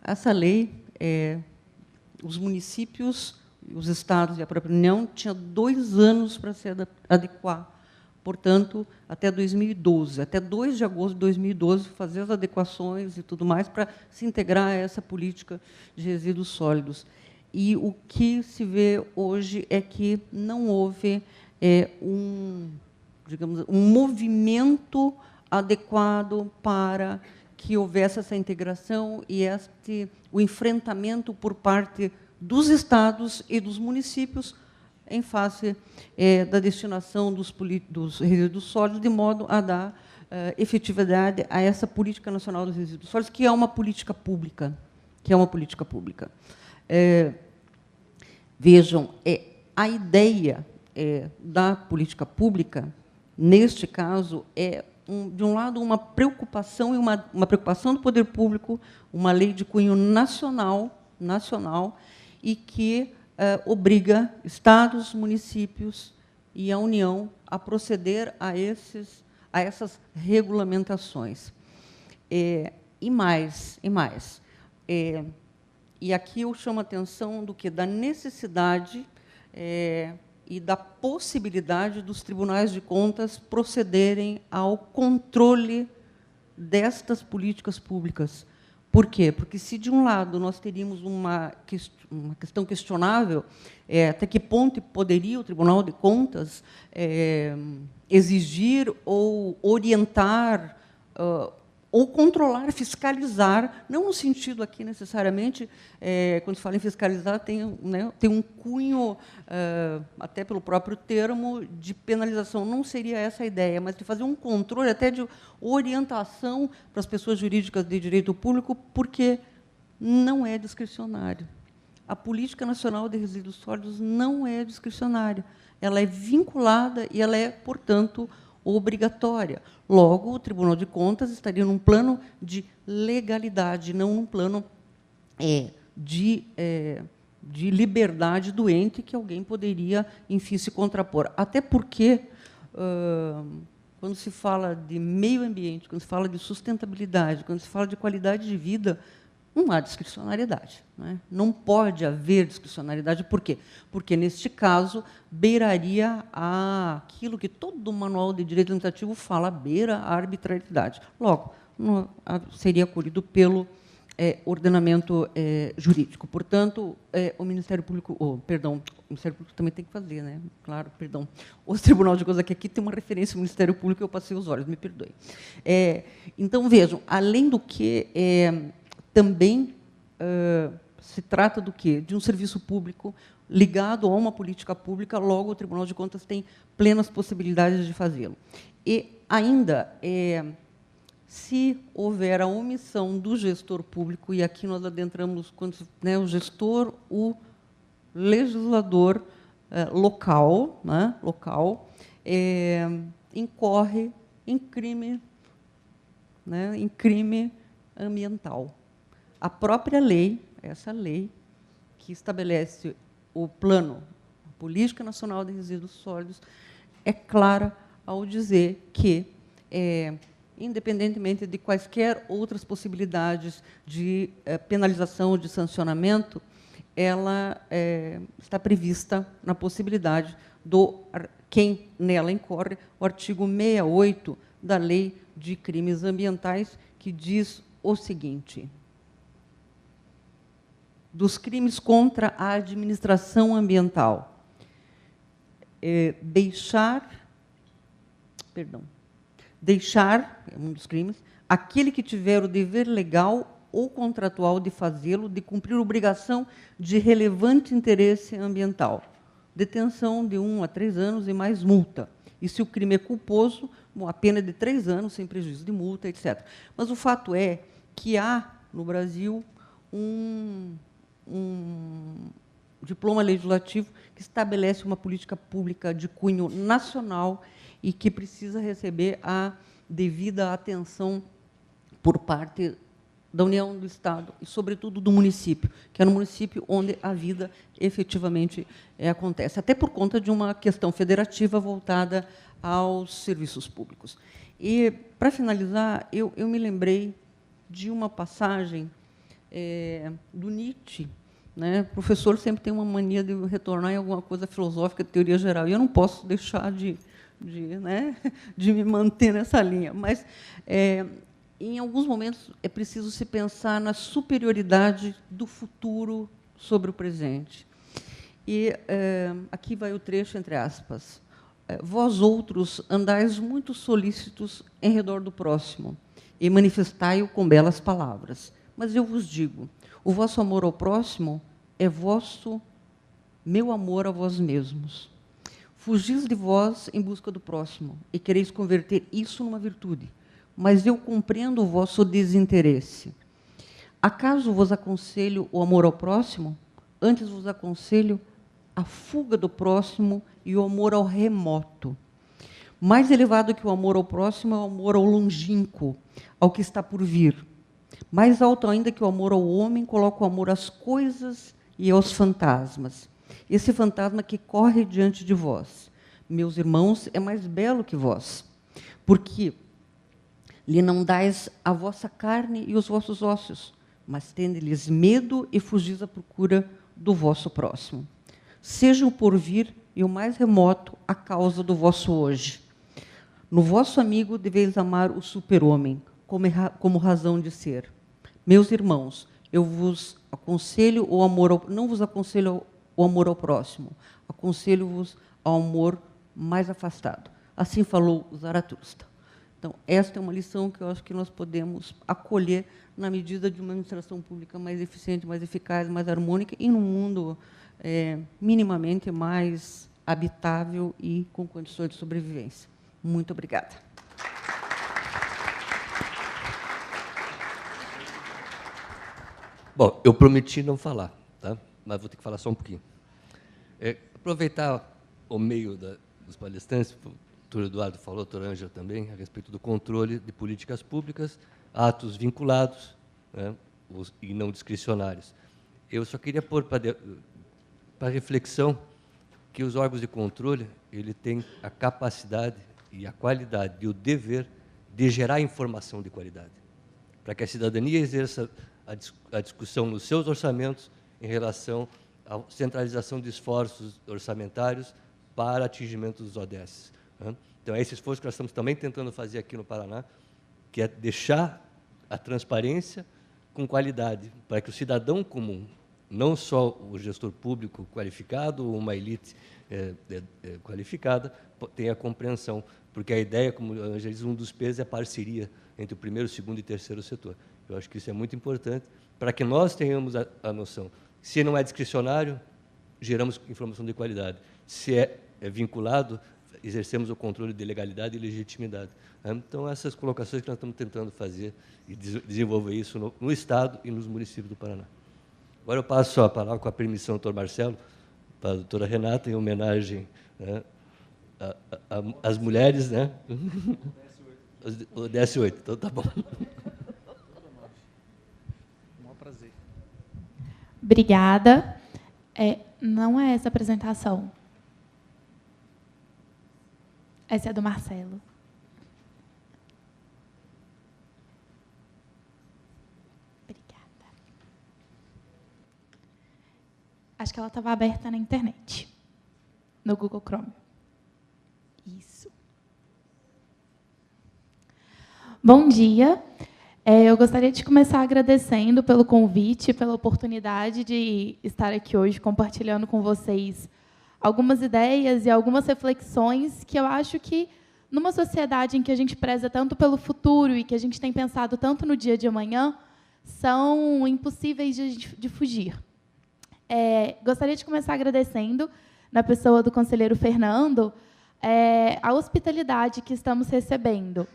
Essa lei, os municípios, os estados e a própria União tinham 2 anos para se adequar. Portanto, até 2012, até 2 de agosto de 2012, fazer as adequações e tudo mais para se integrar a essa política de resíduos sólidos. E o que se vê hoje é que não houve digamos, um movimento adequado para que houvesse essa integração e o enfrentamento por parte dos estados e dos municípios em face da destinação dos resíduos sólidos, de modo a dar efetividade a essa Política Nacional dos Resíduos Sólidos, que é uma política pública. Vejam, a ideia da política pública, neste caso, de um lado, uma preocupação, uma preocupação do poder público, uma lei de cunho nacional, e que obriga estados, municípios e a União a proceder a essas regulamentações. E mais. E aqui eu chamo a atenção da necessidade e da possibilidade dos tribunais de contas procederem ao controle destas políticas públicas. Por quê? Porque, se, de um lado, nós teríamos uma questão questionável, até que ponto poderia o Tribunal de Contas exigir ou orientar ou controlar, fiscalizar, não no sentido aqui, necessariamente, quando se fala em fiscalizar, tem um cunho, até pelo próprio termo, de penalização. Não seria essa a ideia, mas de fazer um controle, até de orientação para as pessoas jurídicas de direito público, porque não é discricionário. a Política Nacional de Resíduos Sólidos não é discricionária. Ela é vinculada e ela é, portanto, obrigatória. Logo, o Tribunal de Contas estaria num plano de legalidade, não num plano de liberdade do ente que alguém poderia, enfim, se contrapor. Até porque, quando se fala de meio ambiente, quando se fala de sustentabilidade, quando se fala de qualidade de vida, não há discricionariedade. Não pode haver discricionariedade. Por quê? Porque, neste caso, beiraria aquilo que todo o manual de direito administrativo fala, beira a arbitrariedade. Logo, seria acolhido pelo ordenamento jurídico. Portanto, o Ministério Público, o Ministério Público também tem que fazer, né? Claro, perdão. O Tribunal de Contas, que aqui tem uma referência ao Ministério Público, eu passei os olhos, me perdoe. Então, vejam, além do que, também se trata do quê? De um serviço público ligado a uma política pública, logo o Tribunal de Contas tem plenas possibilidades de fazê-lo. E ainda, se houver a omissão do gestor público, e aqui nós adentramos o gestor, o legislador local, incorre em crime, em crime ambiental. A própria lei, essa lei que estabelece o plano, a Política Nacional de Resíduos Sólidos, é clara ao dizer que, independentemente de quaisquer outras possibilidades de penalização ou de sancionamento, ela está prevista na possibilidade quem nela incorre, o artigo 68 da Lei de Crimes Ambientais, que diz o seguinte: dos crimes contra a administração ambiental, deixar, é um dos crimes, aquele que tiver o dever legal ou contratual de fazê-lo, de cumprir obrigação de relevante interesse ambiental, detenção de 1 a 3 anos e mais multa. E, se o crime é culposo, a pena é de 3 anos, sem prejuízo de multa, etc. Mas o fato é que há, no Brasil, um diploma legislativo que estabelece uma política pública de cunho nacional e que precisa receber a devida atenção por parte da União, do Estado e, sobretudo, do município, que é no município onde a vida efetivamente acontece, até por conta de uma questão federativa voltada aos serviços públicos. E, para finalizar, eu me lembrei de uma passagem do Nietzsche. O professor sempre tem uma mania de retornar em alguma coisa filosófica, de teoria geral, e eu não posso deixar de me manter nessa linha. Mas, em alguns momentos, é preciso se pensar na superioridade do futuro sobre o presente. E aqui vai o trecho, entre aspas. Vós outros andais muito solícitos em redor do próximo, e manifestai-o com belas palavras. Mas eu vos digo, o vosso amor ao próximo é meu amor a vós mesmos. Fugis de vós em busca do próximo, e quereis converter isso numa virtude. Mas eu compreendo o vosso desinteresse. Acaso vos aconselho o amor ao próximo? Antes vos aconselho a fuga do próximo e o amor ao remoto. Mais elevado que o amor ao próximo é o amor ao longínquo, ao que está por vir. Mais alto ainda que o amor ao homem, coloca o amor às coisas e aos fantasmas. Esse fantasma que corre diante de vós, meus irmãos, é mais belo que vós, porque lhe não dais a vossa carne e os vossos ossos, mas tende-lhes medo e fugis à procura do vosso próximo. Seja o porvir e o mais remoto a causa do vosso hoje. No vosso amigo deveis amar o super-homem, como razão de ser. Meus irmãos, eu vos aconselho o amor não vos aconselho o amor ao próximo, aconselho-vos ao amor mais afastado. Assim falou Zaratustra. Então, esta é uma lição que eu acho que nós podemos acolher na medida de uma administração pública mais eficiente, mais eficaz, mais harmônica e num mundo minimamente mais habitável e com condições de sobrevivência. Muito obrigada. Bom, eu prometi não falar, tá? mas vou ter que falar só um pouquinho. Aproveitar o meio dos palestrantes, o doutor Eduardo falou, a doutora Ângela também, a respeito do controle de políticas públicas, atos vinculados, né, e não discricionários. Eu só queria pôr para reflexão que os órgãos de controle ele têm a capacidade e a qualidade e o dever de gerar informação de qualidade, para que a cidadania exerça a discussão nos seus orçamentos em relação à centralização de esforços orçamentários para atingimento dos ODS. Né? Então, é esse esforço que nós estamos também tentando fazer aqui no Paraná, que é deixar a transparência com qualidade, para que o cidadão comum, não só o gestor público qualificado ou uma elite qualificada, tenha compreensão, porque a ideia, como a Ângela diz, um dos pesos é a parceria entre o primeiro, segundo e terceiro setor. Eu acho que isso é muito importante para que nós tenhamos a noção. Se não é discricionário, geramos informação de qualidade. Se é vinculado, exercemos o controle de legalidade e legitimidade. Então, essas colocações que nós estamos tentando fazer e desenvolver isso no Estado e nos municípios do Paraná. Agora eu passo a palavra, com a permissão do doutor Marcelo, para a doutora Renata, em homenagem, né, às mulheres, né? O DS8, então tá bom. Um prazer. Obrigada. Não é essa a apresentação. Essa é a do Marcelo. Obrigada. Acho que ela estava aberta na internet, no Google Chrome. Isso. Bom dia. Eu gostaria de começar agradecendo pelo convite, pela oportunidade de estar aqui hoje compartilhando com vocês algumas ideias e algumas reflexões que eu acho que, numa sociedade em que a gente preza tanto pelo futuro e que a gente tem pensado tanto no dia de amanhã, são impossíveis de fugir. Gostaria de começar agradecendo, na pessoa do conselheiro Fernando, a hospitalidade que estamos recebendo.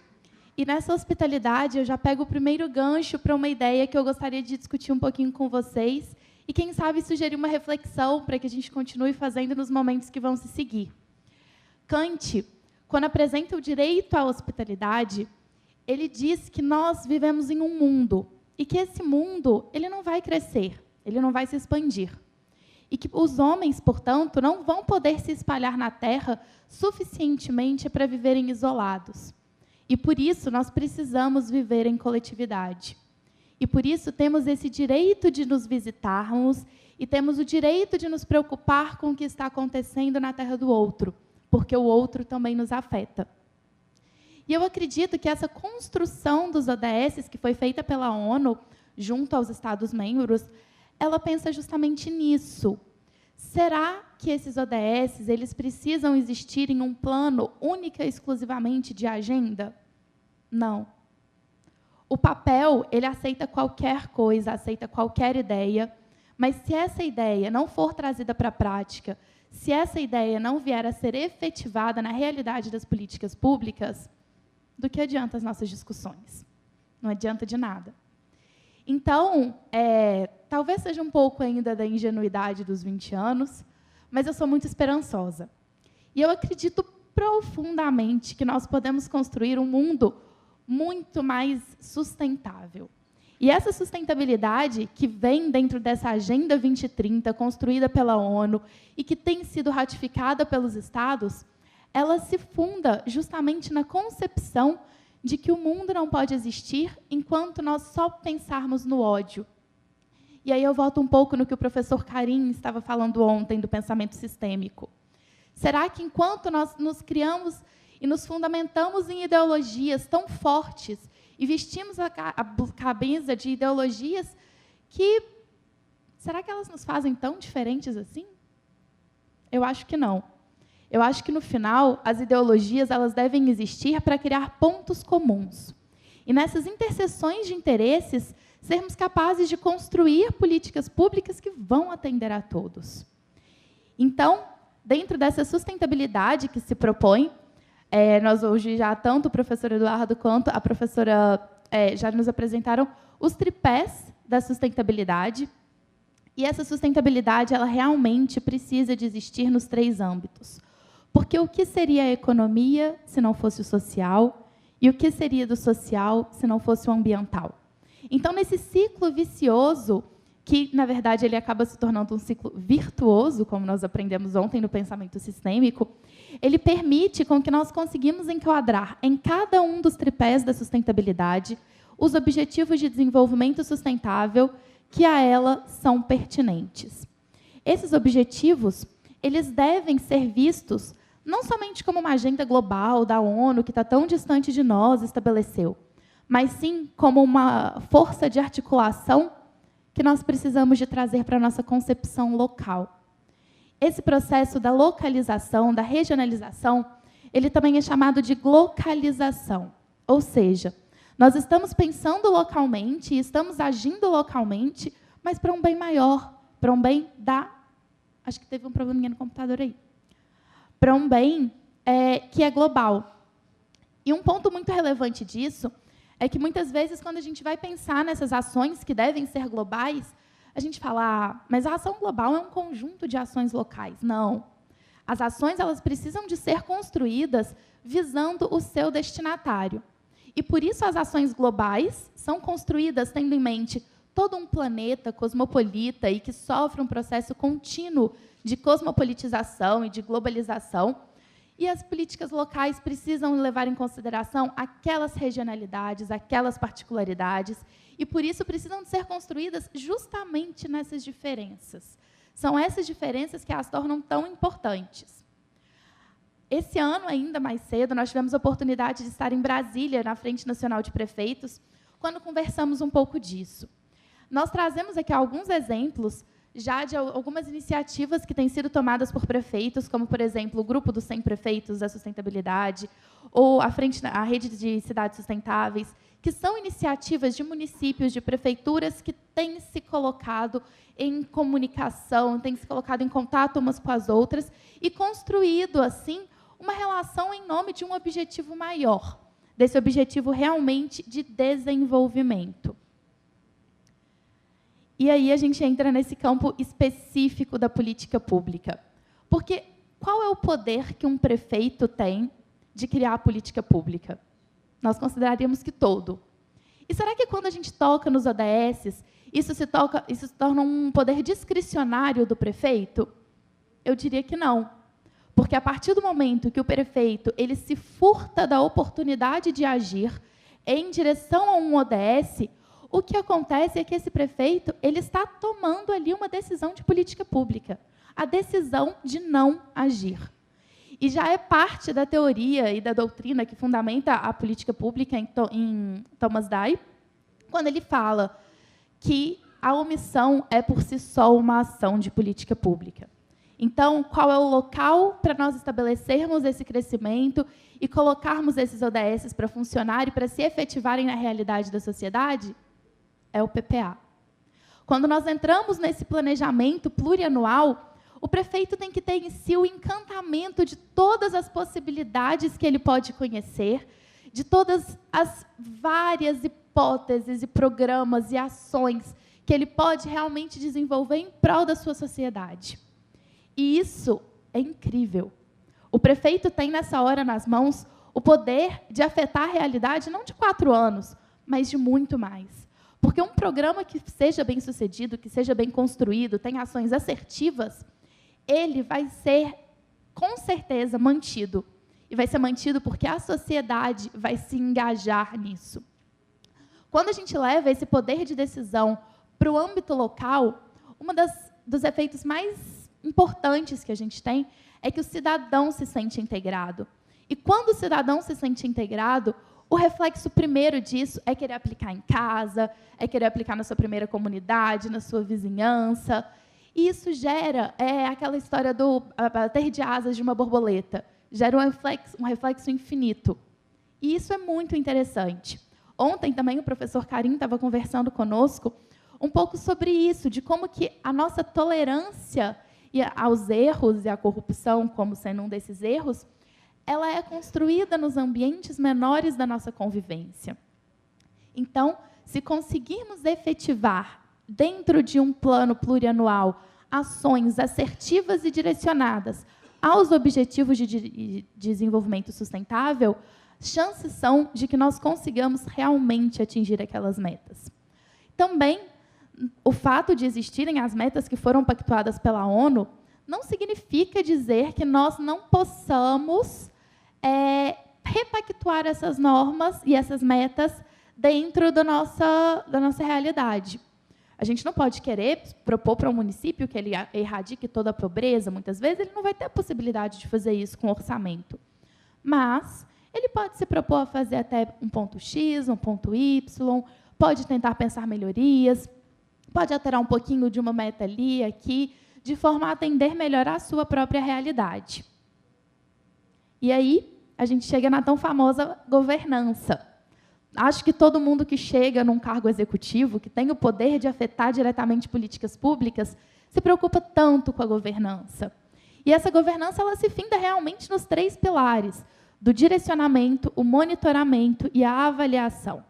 E, nessa hospitalidade, eu já pego o primeiro gancho para uma ideia que eu gostaria de discutir um pouquinho com vocês e, quem sabe, sugerir uma reflexão para que a gente continue fazendo nos momentos que vão se seguir. Kant, quando apresenta o direito à hospitalidade, ele diz que nós vivemos em um mundo e que esse mundo ele não vai crescer, ele não vai se expandir. E que os homens, portanto, não vão poder se espalhar na Terra suficientemente para viverem isolados. E, por isso, nós precisamos viver em coletividade. E, por isso, temos esse direito de nos visitarmos e temos o direito de nos preocupar com o que está acontecendo na terra do outro, porque o outro também nos afeta. E eu acredito que essa construção dos ODS, que foi feita pela ONU, junto aos Estados-membros, ela pensa justamente nisso. Será que esses ODS eles precisam existir em um plano única e exclusivamente de agenda? Não. O papel ele aceita qualquer coisa, aceita qualquer ideia, mas se essa ideia não for trazida para a prática, se essa ideia não vier a ser efetivada na realidade das políticas públicas, do que adianta as nossas discussões? Não adianta de nada. Então, talvez seja um pouco ainda da ingenuidade dos 20 anos, mas eu sou muito esperançosa. E eu acredito profundamente que nós podemos construir um mundo muito mais sustentável. E essa sustentabilidade que vem dentro dessa Agenda 2030, construída pela ONU e que tem sido ratificada pelos Estados, ela se funda justamente na concepção de que o mundo não pode existir enquanto nós só pensarmos no ódio. E aí eu volto um pouco no que o professor Karim estava falando ontem do pensamento sistêmico. Será que enquanto nós nos criamos e nos fundamentamos em ideologias tão fortes e vestimos a camisa de ideologias que... será que elas nos fazem tão diferentes assim? Eu acho que não. Eu acho que, no final, as ideologias elas devem existir para criar pontos comuns. E, nessas interseções de interesses, sermos capazes de construir políticas públicas que vão atender a todos. Então, dentro dessa sustentabilidade que se propõe, nós hoje já, tanto o professor Eduardo quanto a professora já nos apresentaram os tripés da sustentabilidade. E essa sustentabilidade, ela realmente precisa de existir nos 3 âmbitos. Porque o que seria a economia se não fosse o social? E o que seria do social se não fosse o ambiental? Então, nesse ciclo vicioso, que, na verdade, ele acaba se tornando um ciclo virtuoso, como nós aprendemos ontem no pensamento sistêmico, ele permite com que nós conseguimos enquadrar em cada um dos tripés da sustentabilidade os objetivos de desenvolvimento sustentável que a ela são pertinentes. Esses objetivos, eles devem ser vistos não somente como uma agenda global da ONU, que está tão distante de nós, estabeleceu, mas sim como uma força de articulação que nós precisamos de trazer para a nossa concepção local. Esse processo da localização, da regionalização, ele também é chamado de glocalização, ou seja, nós estamos pensando localmente e estamos agindo localmente, mas para um bem maior, para um bem da... Acho que teve um probleminha no computador aí. Para um bem que é global. E um ponto muito relevante disso é que, muitas vezes, quando a gente vai pensar nessas ações que devem ser globais, a gente fala, mas a ação global é um conjunto de ações locais. Não. As ações, elas precisam de ser construídas visando o seu destinatário. E, por isso, as ações globais são construídas tendo em mente todo um planeta cosmopolita e que sofre um processo contínuo de cosmopolitização e de globalização. E as políticas locais precisam levar em consideração aquelas regionalidades, aquelas particularidades, e, por isso, precisam de ser construídas justamente nessas diferenças. São essas diferenças que as tornam tão importantes. Esse ano, ainda mais cedo, nós tivemos a oportunidade de estar em Brasília, na Frente Nacional de Prefeitos, quando conversamos um pouco disso. Nós trazemos aqui alguns exemplos já de algumas iniciativas que têm sido tomadas por prefeitos, como, por exemplo, o Grupo dos 100 Prefeitos da Sustentabilidade, ou a Rede de Cidades Sustentáveis, que são iniciativas de municípios, de prefeituras, que têm se colocado em comunicação, têm se colocado em contato umas com as outras e construído, assim, uma relação em nome de um objetivo maior, desse objetivo realmente de desenvolvimento. E aí a gente entra nesse campo específico da política pública. Porque qual é o poder que um prefeito tem de criar a política pública? Nós consideraríamos que todo. E será que, quando a gente toca nos ODS, isso se torna um poder discricionário do prefeito? Eu diria que não. Porque, a partir do momento que o prefeito ele se furta da oportunidade de agir em direção a um ODS, o que acontece é que esse prefeito ele está tomando ali uma decisão de política pública, a decisão de não agir. E já é parte da teoria e da doutrina que fundamenta a política pública em Thomas Dye, quando ele fala que a omissão é, por si só, uma ação de política pública. Então, qual é o local para nós estabelecermos esse crescimento e colocarmos esses ODS para funcionar e para se efetivarem na realidade da sociedade? É o PPA. Quando nós entramos nesse planejamento plurianual, o prefeito tem que ter em si o encantamento de todas as possibilidades que ele pode conhecer, de todas as várias hipóteses e programas e ações que ele pode realmente desenvolver em prol da sua sociedade. E isso é incrível. O prefeito tem, nessa hora, nas mãos, o poder de afetar a realidade não de 4 anos, mas de muito mais. Porque um programa que seja bem sucedido, que seja bem construído, tenha ações assertivas, ele vai ser, com certeza, mantido. E vai ser mantido porque a sociedade vai se engajar nisso. Quando a gente leva esse poder de decisão para o âmbito local, dos efeitos mais importantes que a gente tem é que o cidadão se sente integrado. E, quando o cidadão se sente integrado, o reflexo primeiro disso é querer aplicar em casa, é querer aplicar na sua primeira comunidade, na sua vizinhança. E isso gera aquela história do bater de asas de uma borboleta. Gera um reflexo infinito. E isso é muito interessante. Ontem também o professor Karim estava conversando conosco um pouco sobre isso, de como que a nossa tolerância aos erros e à corrupção, como sendo um desses erros, ela é construída nos ambientes menores da nossa convivência. Então, se conseguirmos efetivar dentro de um plano plurianual, ações assertivas e direcionadas aos objetivos de desenvolvimento sustentável, chances são de que nós consigamos realmente atingir aquelas metas. Também, o fato de existirem as metas que foram pactuadas pela ONU não significa dizer que nós não possamos repactuar essas normas e essas metas dentro da nossa realidade. A gente não pode querer propor para um município que ele erradique toda a pobreza, muitas vezes ele não vai ter a possibilidade de fazer isso com orçamento. Mas ele pode se propor a fazer até um ponto X, um ponto Y, pode tentar pensar melhorias, pode alterar um pouquinho de uma meta ali, aqui, de forma a atender melhor a sua própria realidade. E aí, a gente chega na tão famosa governança. Acho que todo mundo que chega num cargo executivo, que tem o poder de afetar diretamente políticas públicas, se preocupa tanto com a governança. E essa governança ela se finda realmente nos 3 pilares, do direcionamento, o monitoramento e a avaliação.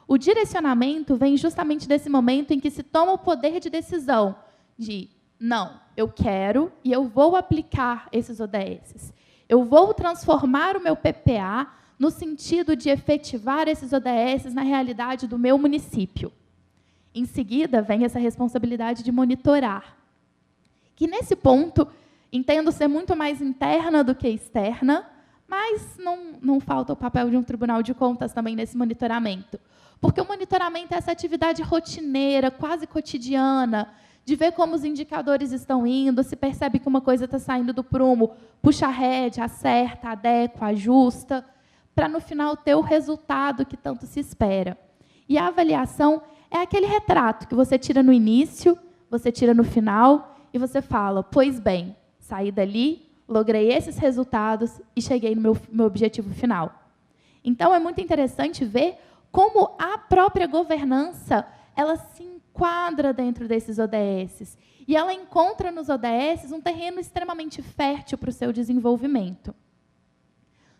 O direcionamento vem justamente desse momento em que se toma o poder de decisão de, não, eu quero e eu vou aplicar esses ODS. Eu vou transformar o meu PPA no sentido de efetivar esses ODS na realidade do meu município. Em seguida, vem essa responsabilidade de monitorar, que, nesse ponto, entendo ser muito mais interna do que externa, mas não falta o papel de um tribunal de contas também nesse monitoramento. Porque o monitoramento é essa atividade rotineira, quase cotidiana, de ver como os indicadores estão indo, se percebe que uma coisa está saindo do prumo, puxa a rédea, acerta, adequa, ajusta, para, no final, ter o resultado que tanto se espera. E a avaliação é aquele retrato que você tira no início, você tira no final, e você fala, pois bem, saí dali, logrei esses resultados e cheguei no meu objetivo final. Então, é muito interessante ver como a própria governança ela se enquadra dentro desses ODS. E ela encontra nos ODS um terreno extremamente fértil para o seu desenvolvimento.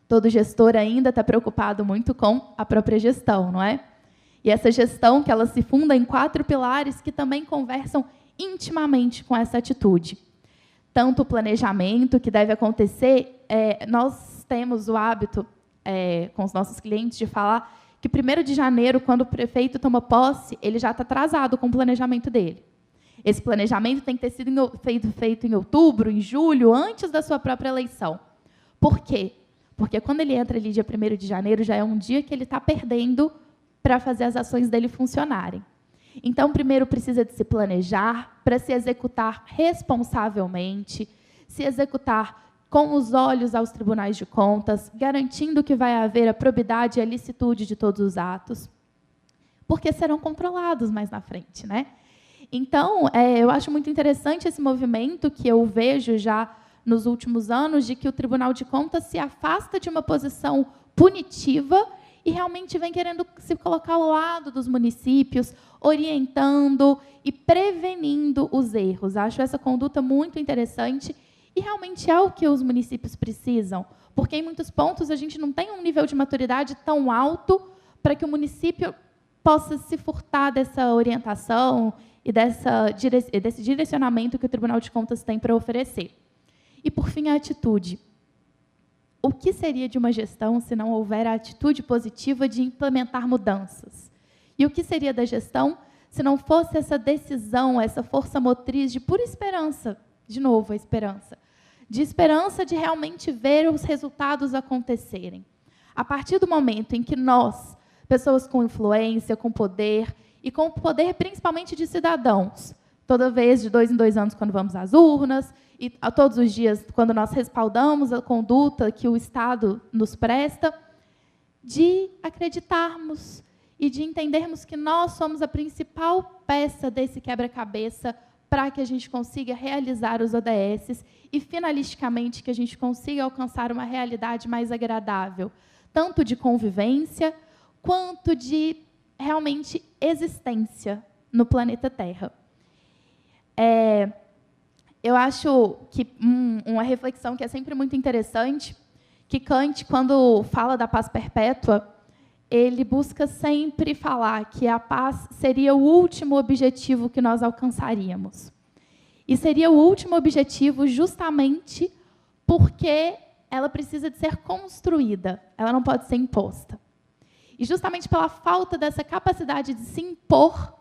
Todo gestor ainda está preocupado muito com a própria gestão, não é? E essa gestão que ela se funda em 4 pilares que também conversam intimamente com essa atitude. Tanto o planejamento, que deve acontecer, nós temos o hábito, com os nossos clientes, de falar que 1º de janeiro, quando o prefeito toma posse, ele já está atrasado com o planejamento dele. Esse planejamento tem que ter sido feito em outubro, em julho, antes da sua própria eleição. Por quê? Porque quando ele entra ali dia 1º de janeiro, já é um dia que ele está perdendo para fazer as ações dele funcionarem. Então, primeiro precisa de se planejar para se executar responsavelmente, se executar com os olhos aos tribunais de contas, garantindo que vai haver a probidade e a licitude de todos os atos, porque serão controlados mais na frente, né? Então, eu acho muito interessante esse movimento que eu vejo já nos últimos anos, de que o Tribunal de Contas se afasta de uma posição punitiva e realmente vem querendo se colocar ao lado dos municípios, orientando e prevenindo os erros. Acho essa conduta muito interessante e realmente é o que os municípios precisam, porque, em muitos pontos, a gente não tem um nível de maturidade tão alto para que o município possa se furtar dessa orientação e desse direcionamento que o Tribunal de Contas tem para oferecer. E, por fim, a atitude. O que seria de uma gestão se não houver a atitude positiva de implementar mudanças? E o que seria da gestão se não fosse essa decisão, essa força motriz de pura esperança? De novo, a esperança. De esperança de realmente ver os resultados acontecerem. A partir do momento em que nós, pessoas com influência, com poder, e com o poder principalmente de cidadãos, toda vez, de 2 em 2 anos, quando vamos às urnas, e todos os dias, quando nós respaldamos a conduta que o Estado nos presta, de acreditarmos e de entendermos que nós somos a principal peça desse quebra-cabeça para que a gente consiga realizar os ODS e, finalisticamente, que a gente consiga alcançar uma realidade mais agradável, tanto de convivência, quanto de, realmente, existência no planeta Terra. Eu acho que uma reflexão que é sempre muito interessante, que Kant, quando fala da paz perpétua, ele busca sempre falar que a paz seria o último objetivo que nós alcançaríamos. E seria o último objetivo justamente porque ela precisa de ser construída, ela não pode ser imposta. E justamente pela falta dessa capacidade de se impor,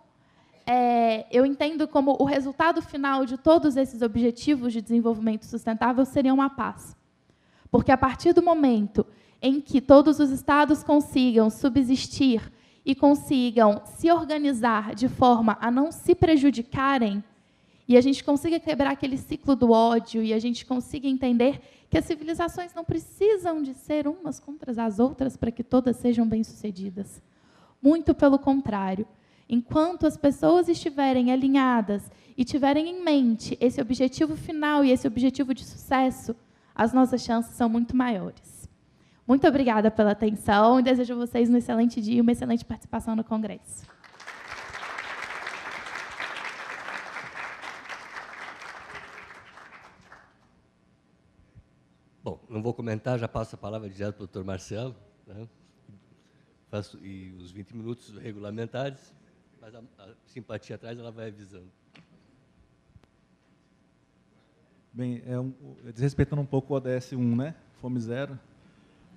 eu entendo como o resultado final de todos esses objetivos de desenvolvimento sustentável seria uma paz. Porque, a partir do momento em que todos os estados consigam subsistir e consigam se organizar de forma a não se prejudicarem, e a gente consiga quebrar aquele ciclo do ódio, e a gente consiga entender que as civilizações não precisam de ser umas contra as outras para que todas sejam bem-sucedidas. Muito pelo contrário. Enquanto as pessoas estiverem alinhadas e tiverem em mente esse objetivo final e esse objetivo de sucesso, as nossas chances são muito maiores. Muito obrigada pela atenção e desejo a vocês um excelente dia e uma excelente participação no Congresso. Bom, não vou comentar, já passo a palavra direto para o doutor Marcelo, né? E os 20 minutos regulamentares, mas a simpatia atrás ela vai avisando. Bem, desrespeitando um pouco o ODS 1, né? Fome zero,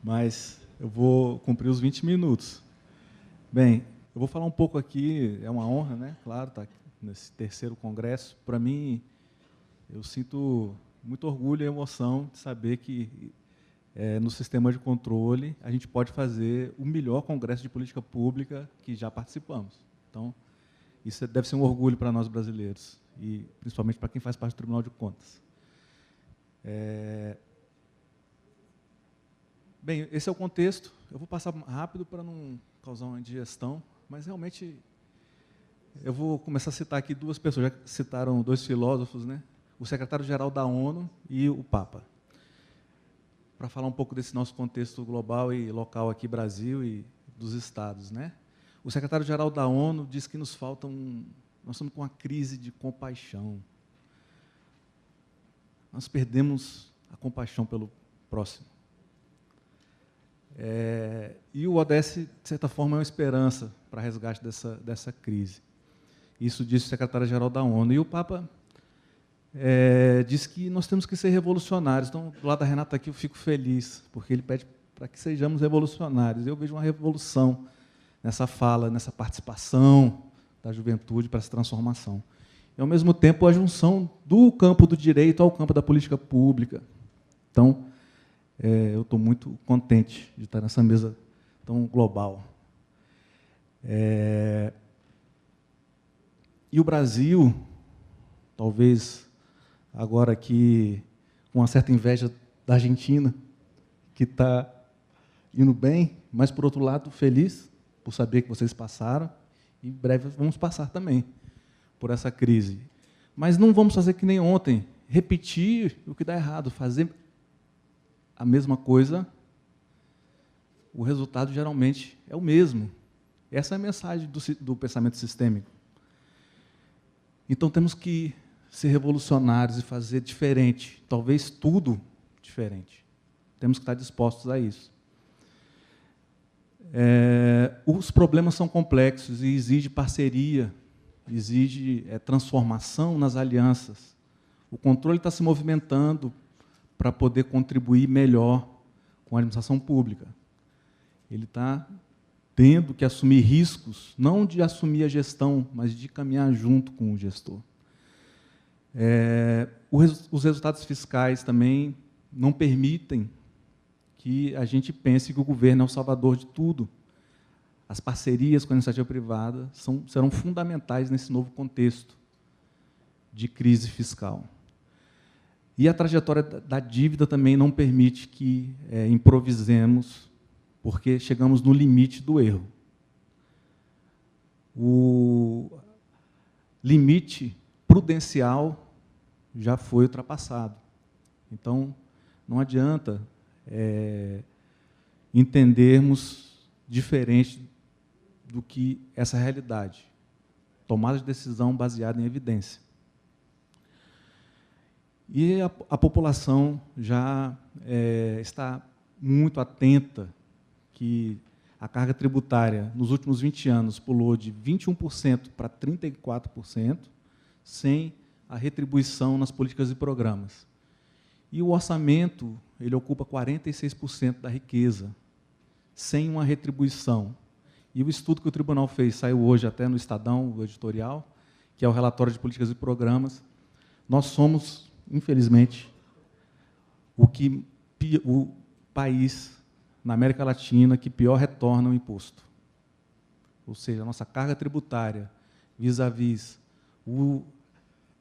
mas eu vou cumprir os 20 minutos. Bem, eu vou falar um pouco aqui, é uma honra, né? Claro, estar nesse terceiro congresso. Para mim, eu sinto muito orgulho e emoção de saber que, no sistema de controle, a gente pode fazer o melhor congresso de política pública que já participamos. Então, isso deve ser um orgulho para nós brasileiros, e principalmente para quem faz parte do Tribunal de Contas. Bem, esse é o contexto. Eu vou passar rápido para não causar uma indigestão, mas, realmente, eu vou começar a citar aqui duas pessoas. Já citaram dois filósofos, né? O secretário-geral da ONU e o Papa, para falar um pouco desse nosso contexto global e local aqui, Brasil e dos estados, né? O secretário-geral da ONU diz que nós estamos com uma crise de compaixão. Nós perdemos a compaixão pelo próximo. E o ODS, de certa forma, é uma esperança para resgate dessa crise. Isso disse o secretário-geral da ONU. E o Papa diz que nós temos que ser revolucionários. Então, do lado da Renata aqui, eu fico feliz, porque ele pede para que sejamos revolucionários. Eu vejo uma revolução nessa fala, nessa participação da juventude para essa transformação. E, ao mesmo tempo, a junção do campo do direito ao campo da política pública. Então, eu estou muito contente de estar nessa mesa tão global. E o Brasil, talvez agora aqui, com uma certa inveja da Argentina, que está indo bem, mas, por outro lado, feliz por saber que vocês passaram, e em breve vamos passar também por essa crise. Mas não vamos fazer que nem ontem, repetir o que dá errado, fazer a mesma coisa, o resultado geralmente é o mesmo. Essa é a mensagem do pensamento sistêmico. Então, temos que ser revolucionários e fazer diferente, talvez tudo diferente. Temos que estar dispostos a isso. Os problemas são complexos e exigem parceria, exige transformação nas alianças. O controle está se movimentando para poder contribuir melhor com a administração pública. Ele está tendo que assumir riscos, não de assumir a gestão, mas de caminhar junto com o gestor. Os resultados fiscais também não permitem que a gente pense que o governo é o salvador de tudo. As parcerias com a iniciativa privada serão fundamentais nesse novo contexto de crise fiscal. E a trajetória da dívida também não permite que improvisemos, porque chegamos no limite do erro. O limite prudencial já foi ultrapassado. Então, não adianta entendermos diferente do que essa realidade. Tomada de decisão baseada em evidência. E a população já está muito atenta que a carga tributária, nos últimos 20 anos, pulou de 21% para 34%, sem a retribuição nas políticas e programas. E o orçamento, ele ocupa 46% da riqueza, sem uma retribuição. E o estudo que o tribunal fez, saiu hoje até no Estadão, o editorial, que é o relatório de políticas e programas. Nós somos, infelizmente, o país na América Latina que pior retorna o imposto. Ou seja, a nossa carga tributária vis-à-vis o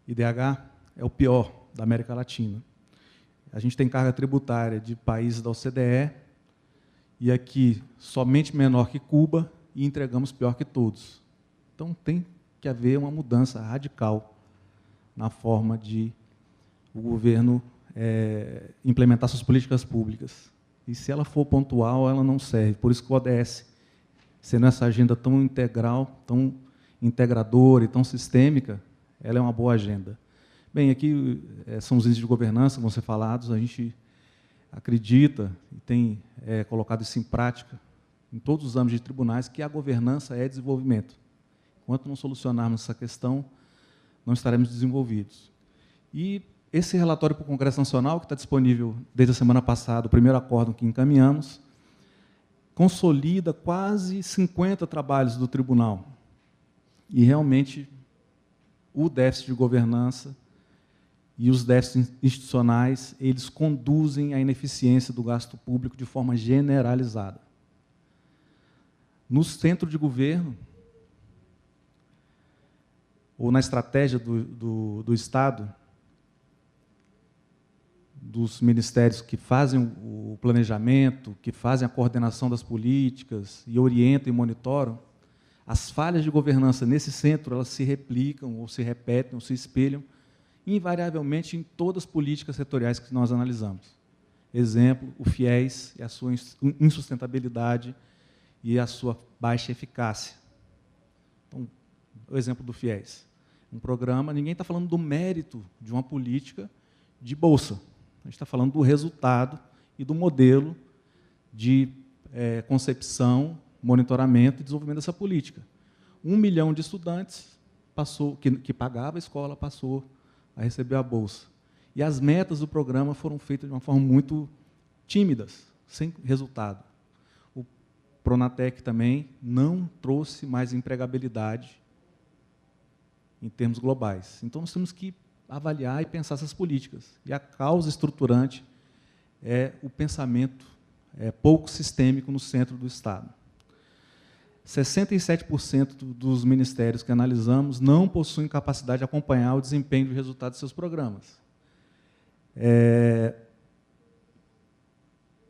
IDH é o pior da América Latina. A gente tem carga tributária de países da OCDE, e aqui somente menor que Cuba, e entregamos pior que todos. Então, tem que haver uma mudança radical na forma de o governo implementar suas políticas públicas. E, se ela for pontual, ela não serve. Por isso que o ODS, sendo essa agenda tão integral, tão integradora e tão sistêmica, ela é uma boa agenda. Bem, aqui são os índices de governança que vão ser falados. A gente acredita e tem colocado isso em prática em todos os âmbitos de tribunais, que a governança é desenvolvimento. Enquanto não solucionarmos essa questão, não estaremos desenvolvidos. E esse relatório para o Congresso Nacional, que está disponível desde a semana passada, o primeiro acórdão que encaminhamos, consolida quase 50 trabalhos do tribunal. E, realmente, o déficit de governança e os déficits institucionais, eles conduzem à ineficiência do gasto público de forma generalizada. No centro de governo, ou na estratégia do Estado, dos ministérios que fazem o planejamento, que fazem a coordenação das políticas e orientam e monitoram, as falhas de governança nesse centro, elas se replicam, ou se repetem, ou se espelham, invariavelmente em todas as políticas setoriais que nós analisamos. Exemplo, o FIES e a sua insustentabilidade e a sua baixa eficácia. Então, o exemplo do FIES. Um programa, ninguém está falando do mérito de uma política de bolsa. A gente está falando do resultado e do modelo de concepção, monitoramento e desenvolvimento dessa política. 1 milhão de estudantes que pagava a escola passou a receber a bolsa. E as metas do programa foram feitas de uma forma muito tímidas, sem resultado. O Pronatec também não trouxe mais empregabilidade em termos globais. Então, nós temos que avaliar e pensar essas políticas. E a causa estruturante é o pensamento pouco sistêmico no centro do Estado. 67% dos ministérios que analisamos não possuem capacidade de acompanhar o desempenho e resultados de seus programas.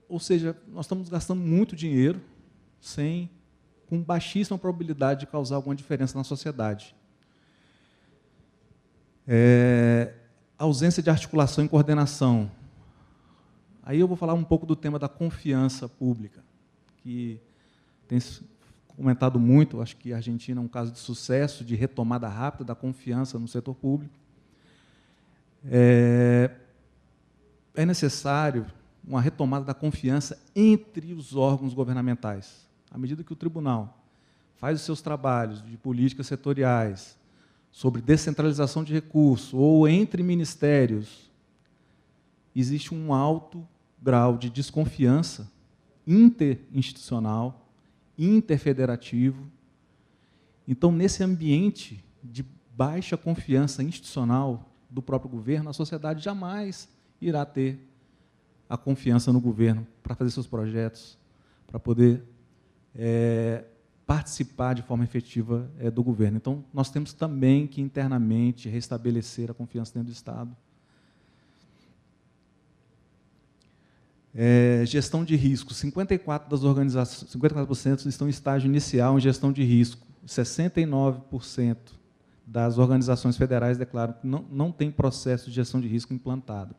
Ou seja, nós estamos gastando muito dinheiro com baixíssima probabilidade de causar alguma diferença na sociedade. Ausência de articulação e coordenação. Aí eu vou falar um pouco do tema da confiança pública, que tem comentado muito. Acho que a Argentina é um caso de sucesso, de retomada rápida da confiança no setor público. É necessário uma retomada da confiança entre os órgãos governamentais. À medida que o tribunal faz os seus trabalhos de políticas setoriais, sobre descentralização de recursos, ou entre ministérios, existe um alto grau de desconfiança interinstitucional, interfederativo. Então, nesse ambiente de baixa confiança institucional do próprio governo, a sociedade jamais irá ter a confiança no governo para fazer seus projetos, para poder participar de forma efetiva do governo. Então, nós temos também que, internamente, restabelecer a confiança dentro do Estado. Gestão de risco. 54% das organizações, 54% estão em estágio inicial em gestão de risco. 69% das organizações federais declaram que não tem processo de gestão de risco implantado.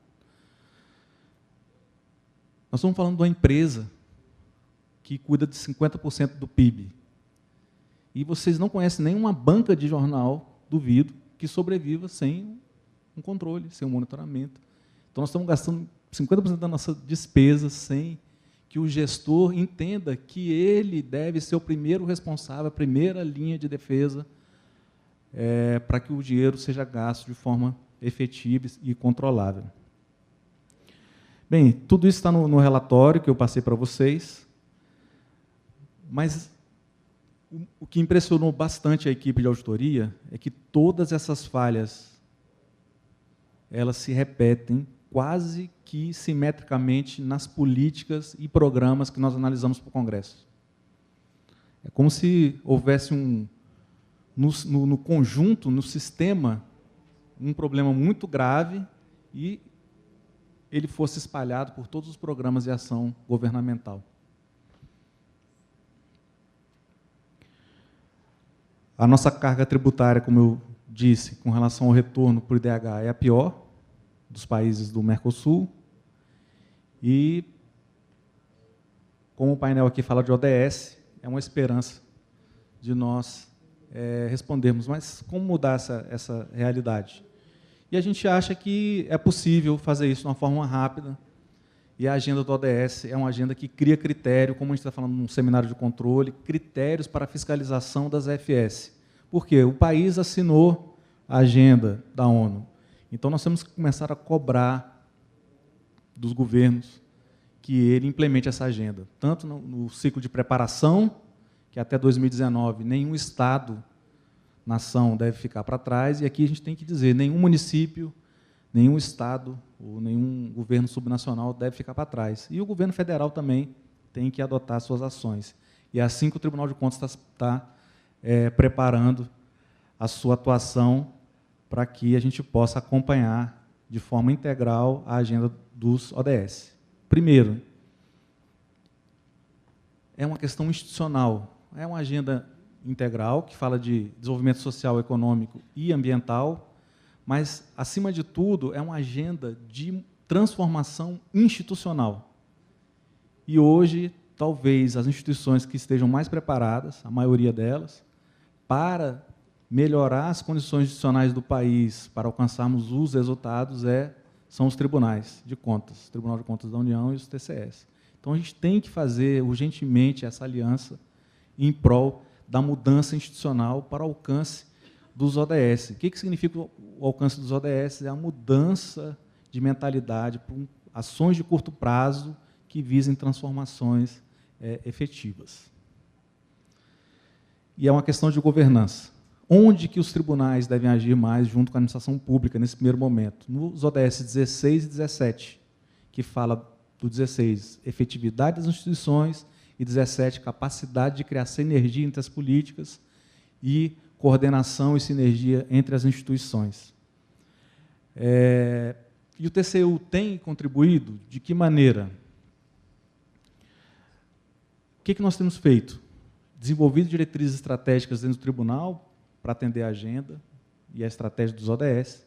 Nós estamos falando de uma empresa que cuida de 50% do PIB. E vocês não conhecem nenhuma banca de jornal, duvido, que sobreviva sem um controle, sem um monitoramento. Então, nós estamos gastando 50% da nossa despesa sem que que o gestor entenda que ele deve ser o primeiro responsável, a primeira linha de defesa, para que o dinheiro seja gasto de forma efetiva e controlável. Bem, tudo isso está no relatório que eu passei para vocês, mas o que impressionou bastante a equipe de auditoria é que todas essas falhas, elas se repetem quase que simetricamente nas políticas e programas que nós analisamos para o Congresso. É como se houvesse no conjunto, no sistema, um problema muito grave e ele fosse espalhado por todos os programas de ação governamental. A nossa carga tributária, como eu disse, com relação ao retorno por IDH, é a pior dos países do Mercosul. E, como o painel aqui fala de ODS, é uma esperança de nós respondermos. Mas como mudar essa realidade? E a gente acha que é possível fazer isso de uma forma rápida. E a agenda do ODS é uma agenda que cria critério, como a gente está falando num seminário de controle, critérios para a fiscalização das AFS. Por quê? O país assinou a agenda da ONU. Então, nós temos que começar a cobrar dos governos que ele implemente essa agenda. Tanto no ciclo de preparação, que até 2019 nenhum Estado, nação deve ficar para trás, e aqui a gente tem que dizer, nenhum município, nenhum Estado ou nenhum governo subnacional deve ficar para trás. E o governo federal também tem que adotar suas ações. E é assim que o Tribunal de Contas está preparando a sua atuação para que a gente possa acompanhar de forma integral a agenda dos ODS. Primeiro, é uma questão institucional, é uma agenda integral que fala de desenvolvimento social, econômico e ambiental, mas, acima de tudo, é uma agenda de transformação institucional. E hoje, talvez, as instituições que estejam mais preparadas, a maioria delas, para melhorar as condições institucionais do país, para alcançarmos os resultados, são os tribunais de contas, o Tribunal de Contas da União e os TCS. Então, a gente tem que fazer urgentemente essa aliança em prol da mudança institucional para o alcance dos ODS. O que significa o alcance dos ODS? É a mudança de mentalidade para ações de curto prazo que visem transformações efetivas. E é uma questão de governança. Onde que os tribunais devem agir mais junto com a administração pública nesse primeiro momento? Nos ODS 16 e 17, que fala do 16, efetividade das instituições, e 17, capacidade de criar sinergia entre as políticas e coordenação e sinergia entre as instituições. E o TCU tem contribuído? De que maneira? O que nós temos feito? Desenvolvido diretrizes estratégicas dentro do tribunal para atender a agenda e a estratégia dos ODS,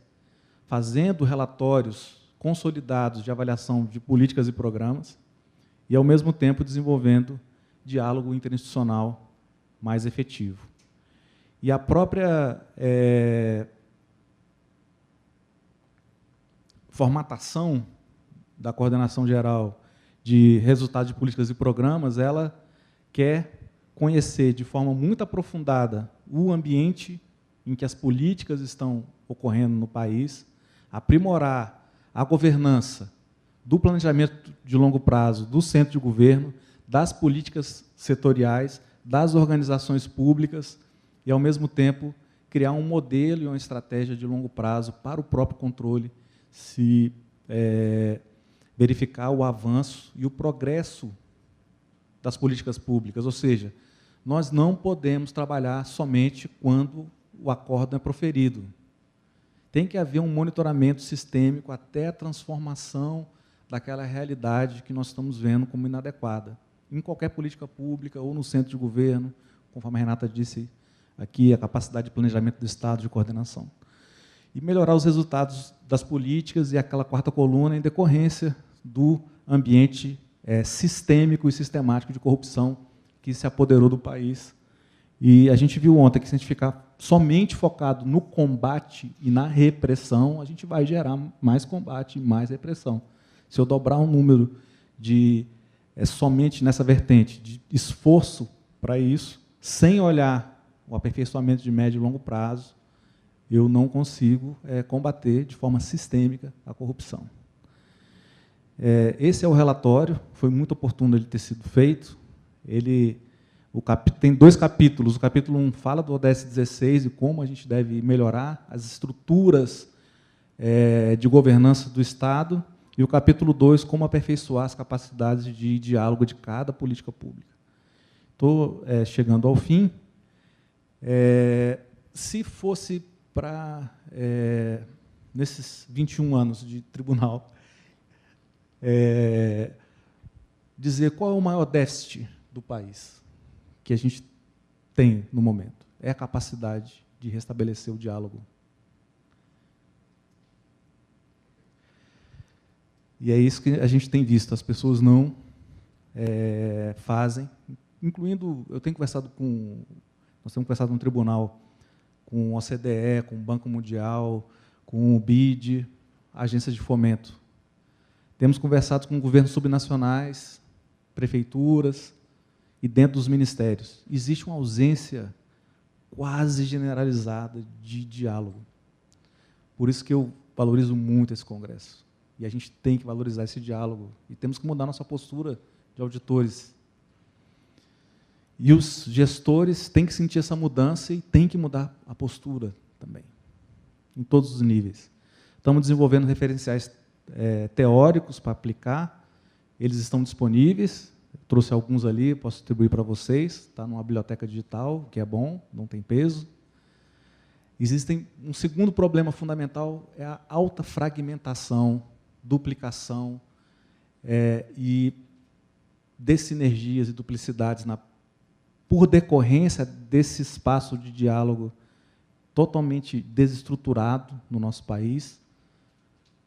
fazendo relatórios consolidados de avaliação de políticas e programas, e, ao mesmo tempo, desenvolvendo diálogo interinstitucional mais efetivo. E a própria formatação da coordenação geral de resultados de políticas e programas, ela quer conhecer de forma muito aprofundada o ambiente em que as políticas estão ocorrendo no país, aprimorar a governança do planejamento de longo prazo do centro de governo, das políticas setoriais, das organizações públicas e, ao mesmo tempo, criar um modelo e uma estratégia de longo prazo para o próprio controle, se verificar o avanço e o progresso das políticas públicas. Ou seja, nós não podemos trabalhar somente quando o acórdão é proferido. Tem que haver um monitoramento sistêmico até a transformação daquela realidade que nós estamos vendo como inadequada, em qualquer política pública ou no centro de governo, conforme a Renata disse aqui, a capacidade de planejamento do Estado, de coordenação. E melhorar os resultados das políticas e aquela quarta coluna em decorrência do ambiente sistêmico e sistemático de corrupção que se apoderou do país. E a gente viu ontem que, se a gente ficar somente focado no combate e na repressão, a gente vai gerar mais combate e mais repressão. Se eu dobrar o número de somente nessa vertente de esforço para isso, sem olhar o aperfeiçoamento de médio e longo prazo, eu não consigo combater de forma sistêmica a corrupção. Esse é o relatório, foi muito oportuno ele ter sido feito. Tem 2 capítulos. O capítulo 1 fala do ODS 16 e como a gente deve melhorar as estruturas de governança do Estado, e o capítulo 2, como aperfeiçoar as capacidades de diálogo de cada política pública. Estou chegando ao fim. Se fosse para, nesses 21 anos de tribunal, dizer qual é o maior déficit do país que a gente tem no momento, é a capacidade de restabelecer o diálogo. E é isso que a gente tem visto, as pessoas não fazem, incluindo, nós temos conversado no tribunal com o OCDE, com o Banco Mundial, com o BID, agências de fomento. Temos conversado com governos subnacionais, prefeituras e dentro dos ministérios. Existe uma ausência quase generalizada de diálogo. Por isso que eu valorizo muito esse congresso. E a gente tem que valorizar esse diálogo. E temos que mudar nossa postura de auditores. E os gestores têm que sentir essa mudança e têm que mudar a postura também, em todos os níveis. Estamos desenvolvendo referenciais teóricos para aplicar. Eles estão disponíveis. Eu trouxe alguns ali, posso distribuir para vocês. Está numa biblioteca digital, que é bom, não tem peso. Um segundo problema fundamental, é a alta fragmentação, duplicação e dessinergias e duplicidades por decorrência desse espaço de diálogo totalmente desestruturado no nosso país.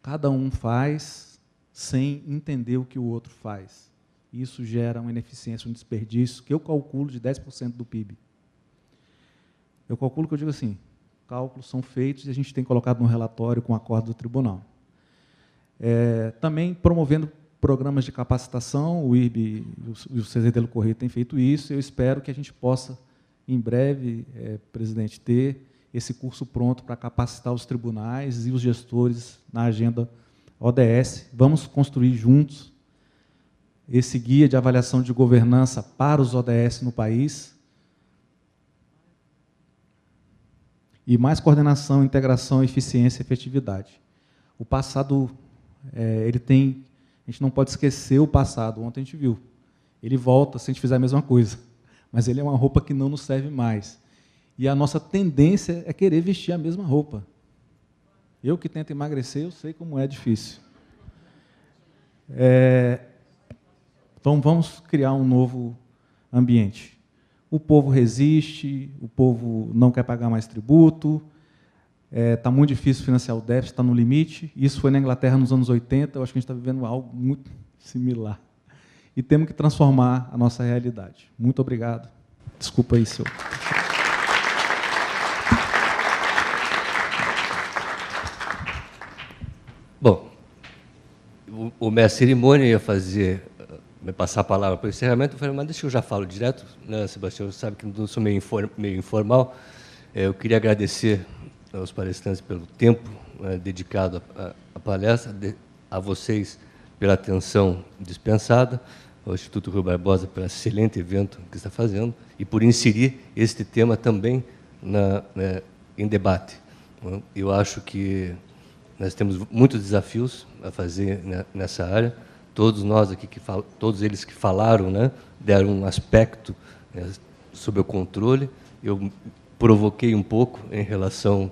Cada um faz sem entender o que o outro faz. Isso gera uma ineficiência, um desperdício, que eu calculo de 10% do PIB. Eu calculo que eu digo assim, cálculos são feitos e a gente tem colocado no relatório com o acordo do tribunal. Também promovendo programas de capacitação, o IRB e o CZDL Correia têm feito isso, e eu espero que a gente possa, em breve, presidente, ter esse curso pronto para capacitar os tribunais e os gestores na agenda ODS. Vamos construir juntos esse guia de avaliação de governança para os ODS no país. E mais coordenação, integração, eficiência e efetividade. O passado, a gente não pode esquecer o passado. Ontem a gente viu. Ele volta se a gente fizer a mesma coisa. Mas ele é uma roupa que não nos serve mais. E a nossa tendência é querer vestir a mesma roupa. Eu que tento emagrecer, eu sei como é difícil. Então, vamos criar um novo ambiente. O povo resiste, o povo não quer pagar mais tributo, está muito difícil financiar o déficit, está no limite. Isso foi na Inglaterra nos anos 80, eu acho que a gente está vivendo algo muito similar. E temos que transformar a nossa realidade. Muito obrigado. Desculpa aí, senhor. Bom, o mestre cerimônia ia passar a palavra para o encerramento. Eu falei, mas deixa eu já falo direto, né, Sebastião? Você sabe que eu sou meio informal. Eu queria agradecer aos palestrantes pelo tempo dedicado à palestra, a vocês pela atenção dispensada, ao Instituto Rui Barbosa pelo excelente evento que está fazendo e por inserir este tema também em debate. Eu acho que nós temos muitos desafios a fazer nessa área. Todos nós aqui, todos eles que falaram, né, deram um aspecto sobre o controle. Eu provoquei um pouco em relação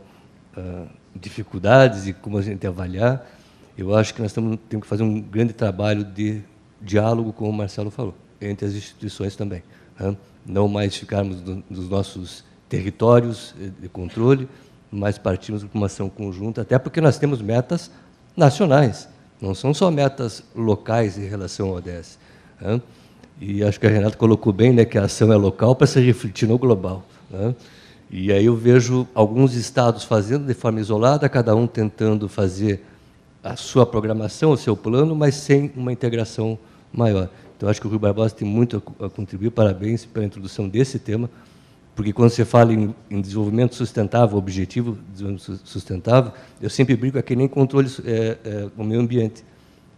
a dificuldades e como a gente avaliar. Eu acho que nós temos que fazer um grande trabalho de diálogo, como o Marcelo falou, entre as instituições também. Né? Não mais ficarmos nos nossos territórios de controle, mas partimos para uma ação conjunta, até porque nós temos metas nacionais, não são só metas locais em relação ao ODS. Né? E acho que a Renata colocou bem, né, que a ação é local para se refletir no global. Né? E aí eu vejo alguns estados fazendo de forma isolada, cada um tentando fazer a sua programação, o seu plano, mas sem uma integração maior. Então, acho que o Rui Barbosa tem muito a contribuir. Parabéns pela introdução desse tema, porque quando você fala em desenvolvimento sustentável, objetivo de desenvolvimento sustentável, eu sempre brinco, é que nem controle do meio ambiente.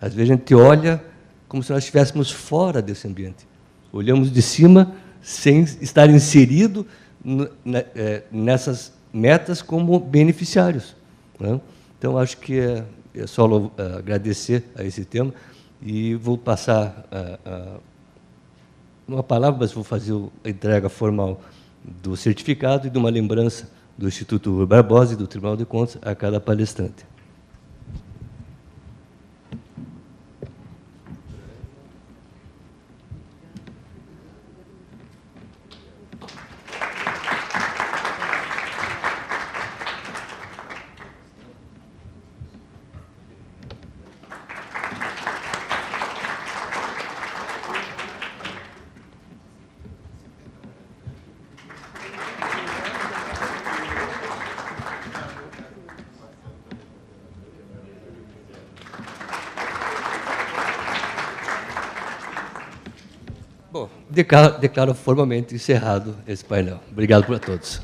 Às vezes a gente olha como se nós estivéssemos fora desse ambiente. Olhamos de cima sem estar inserido nessas metas como beneficiários, né? Então, acho que é só agradecer a esse tema e vou passar uma palavra, mas vou fazer a entrega formal do certificado e de uma lembrança do Instituto Rui Barbosa e do Tribunal de Contas a cada palestrante. Bom, declaro formalmente encerrado esse painel. Obrigado a todos.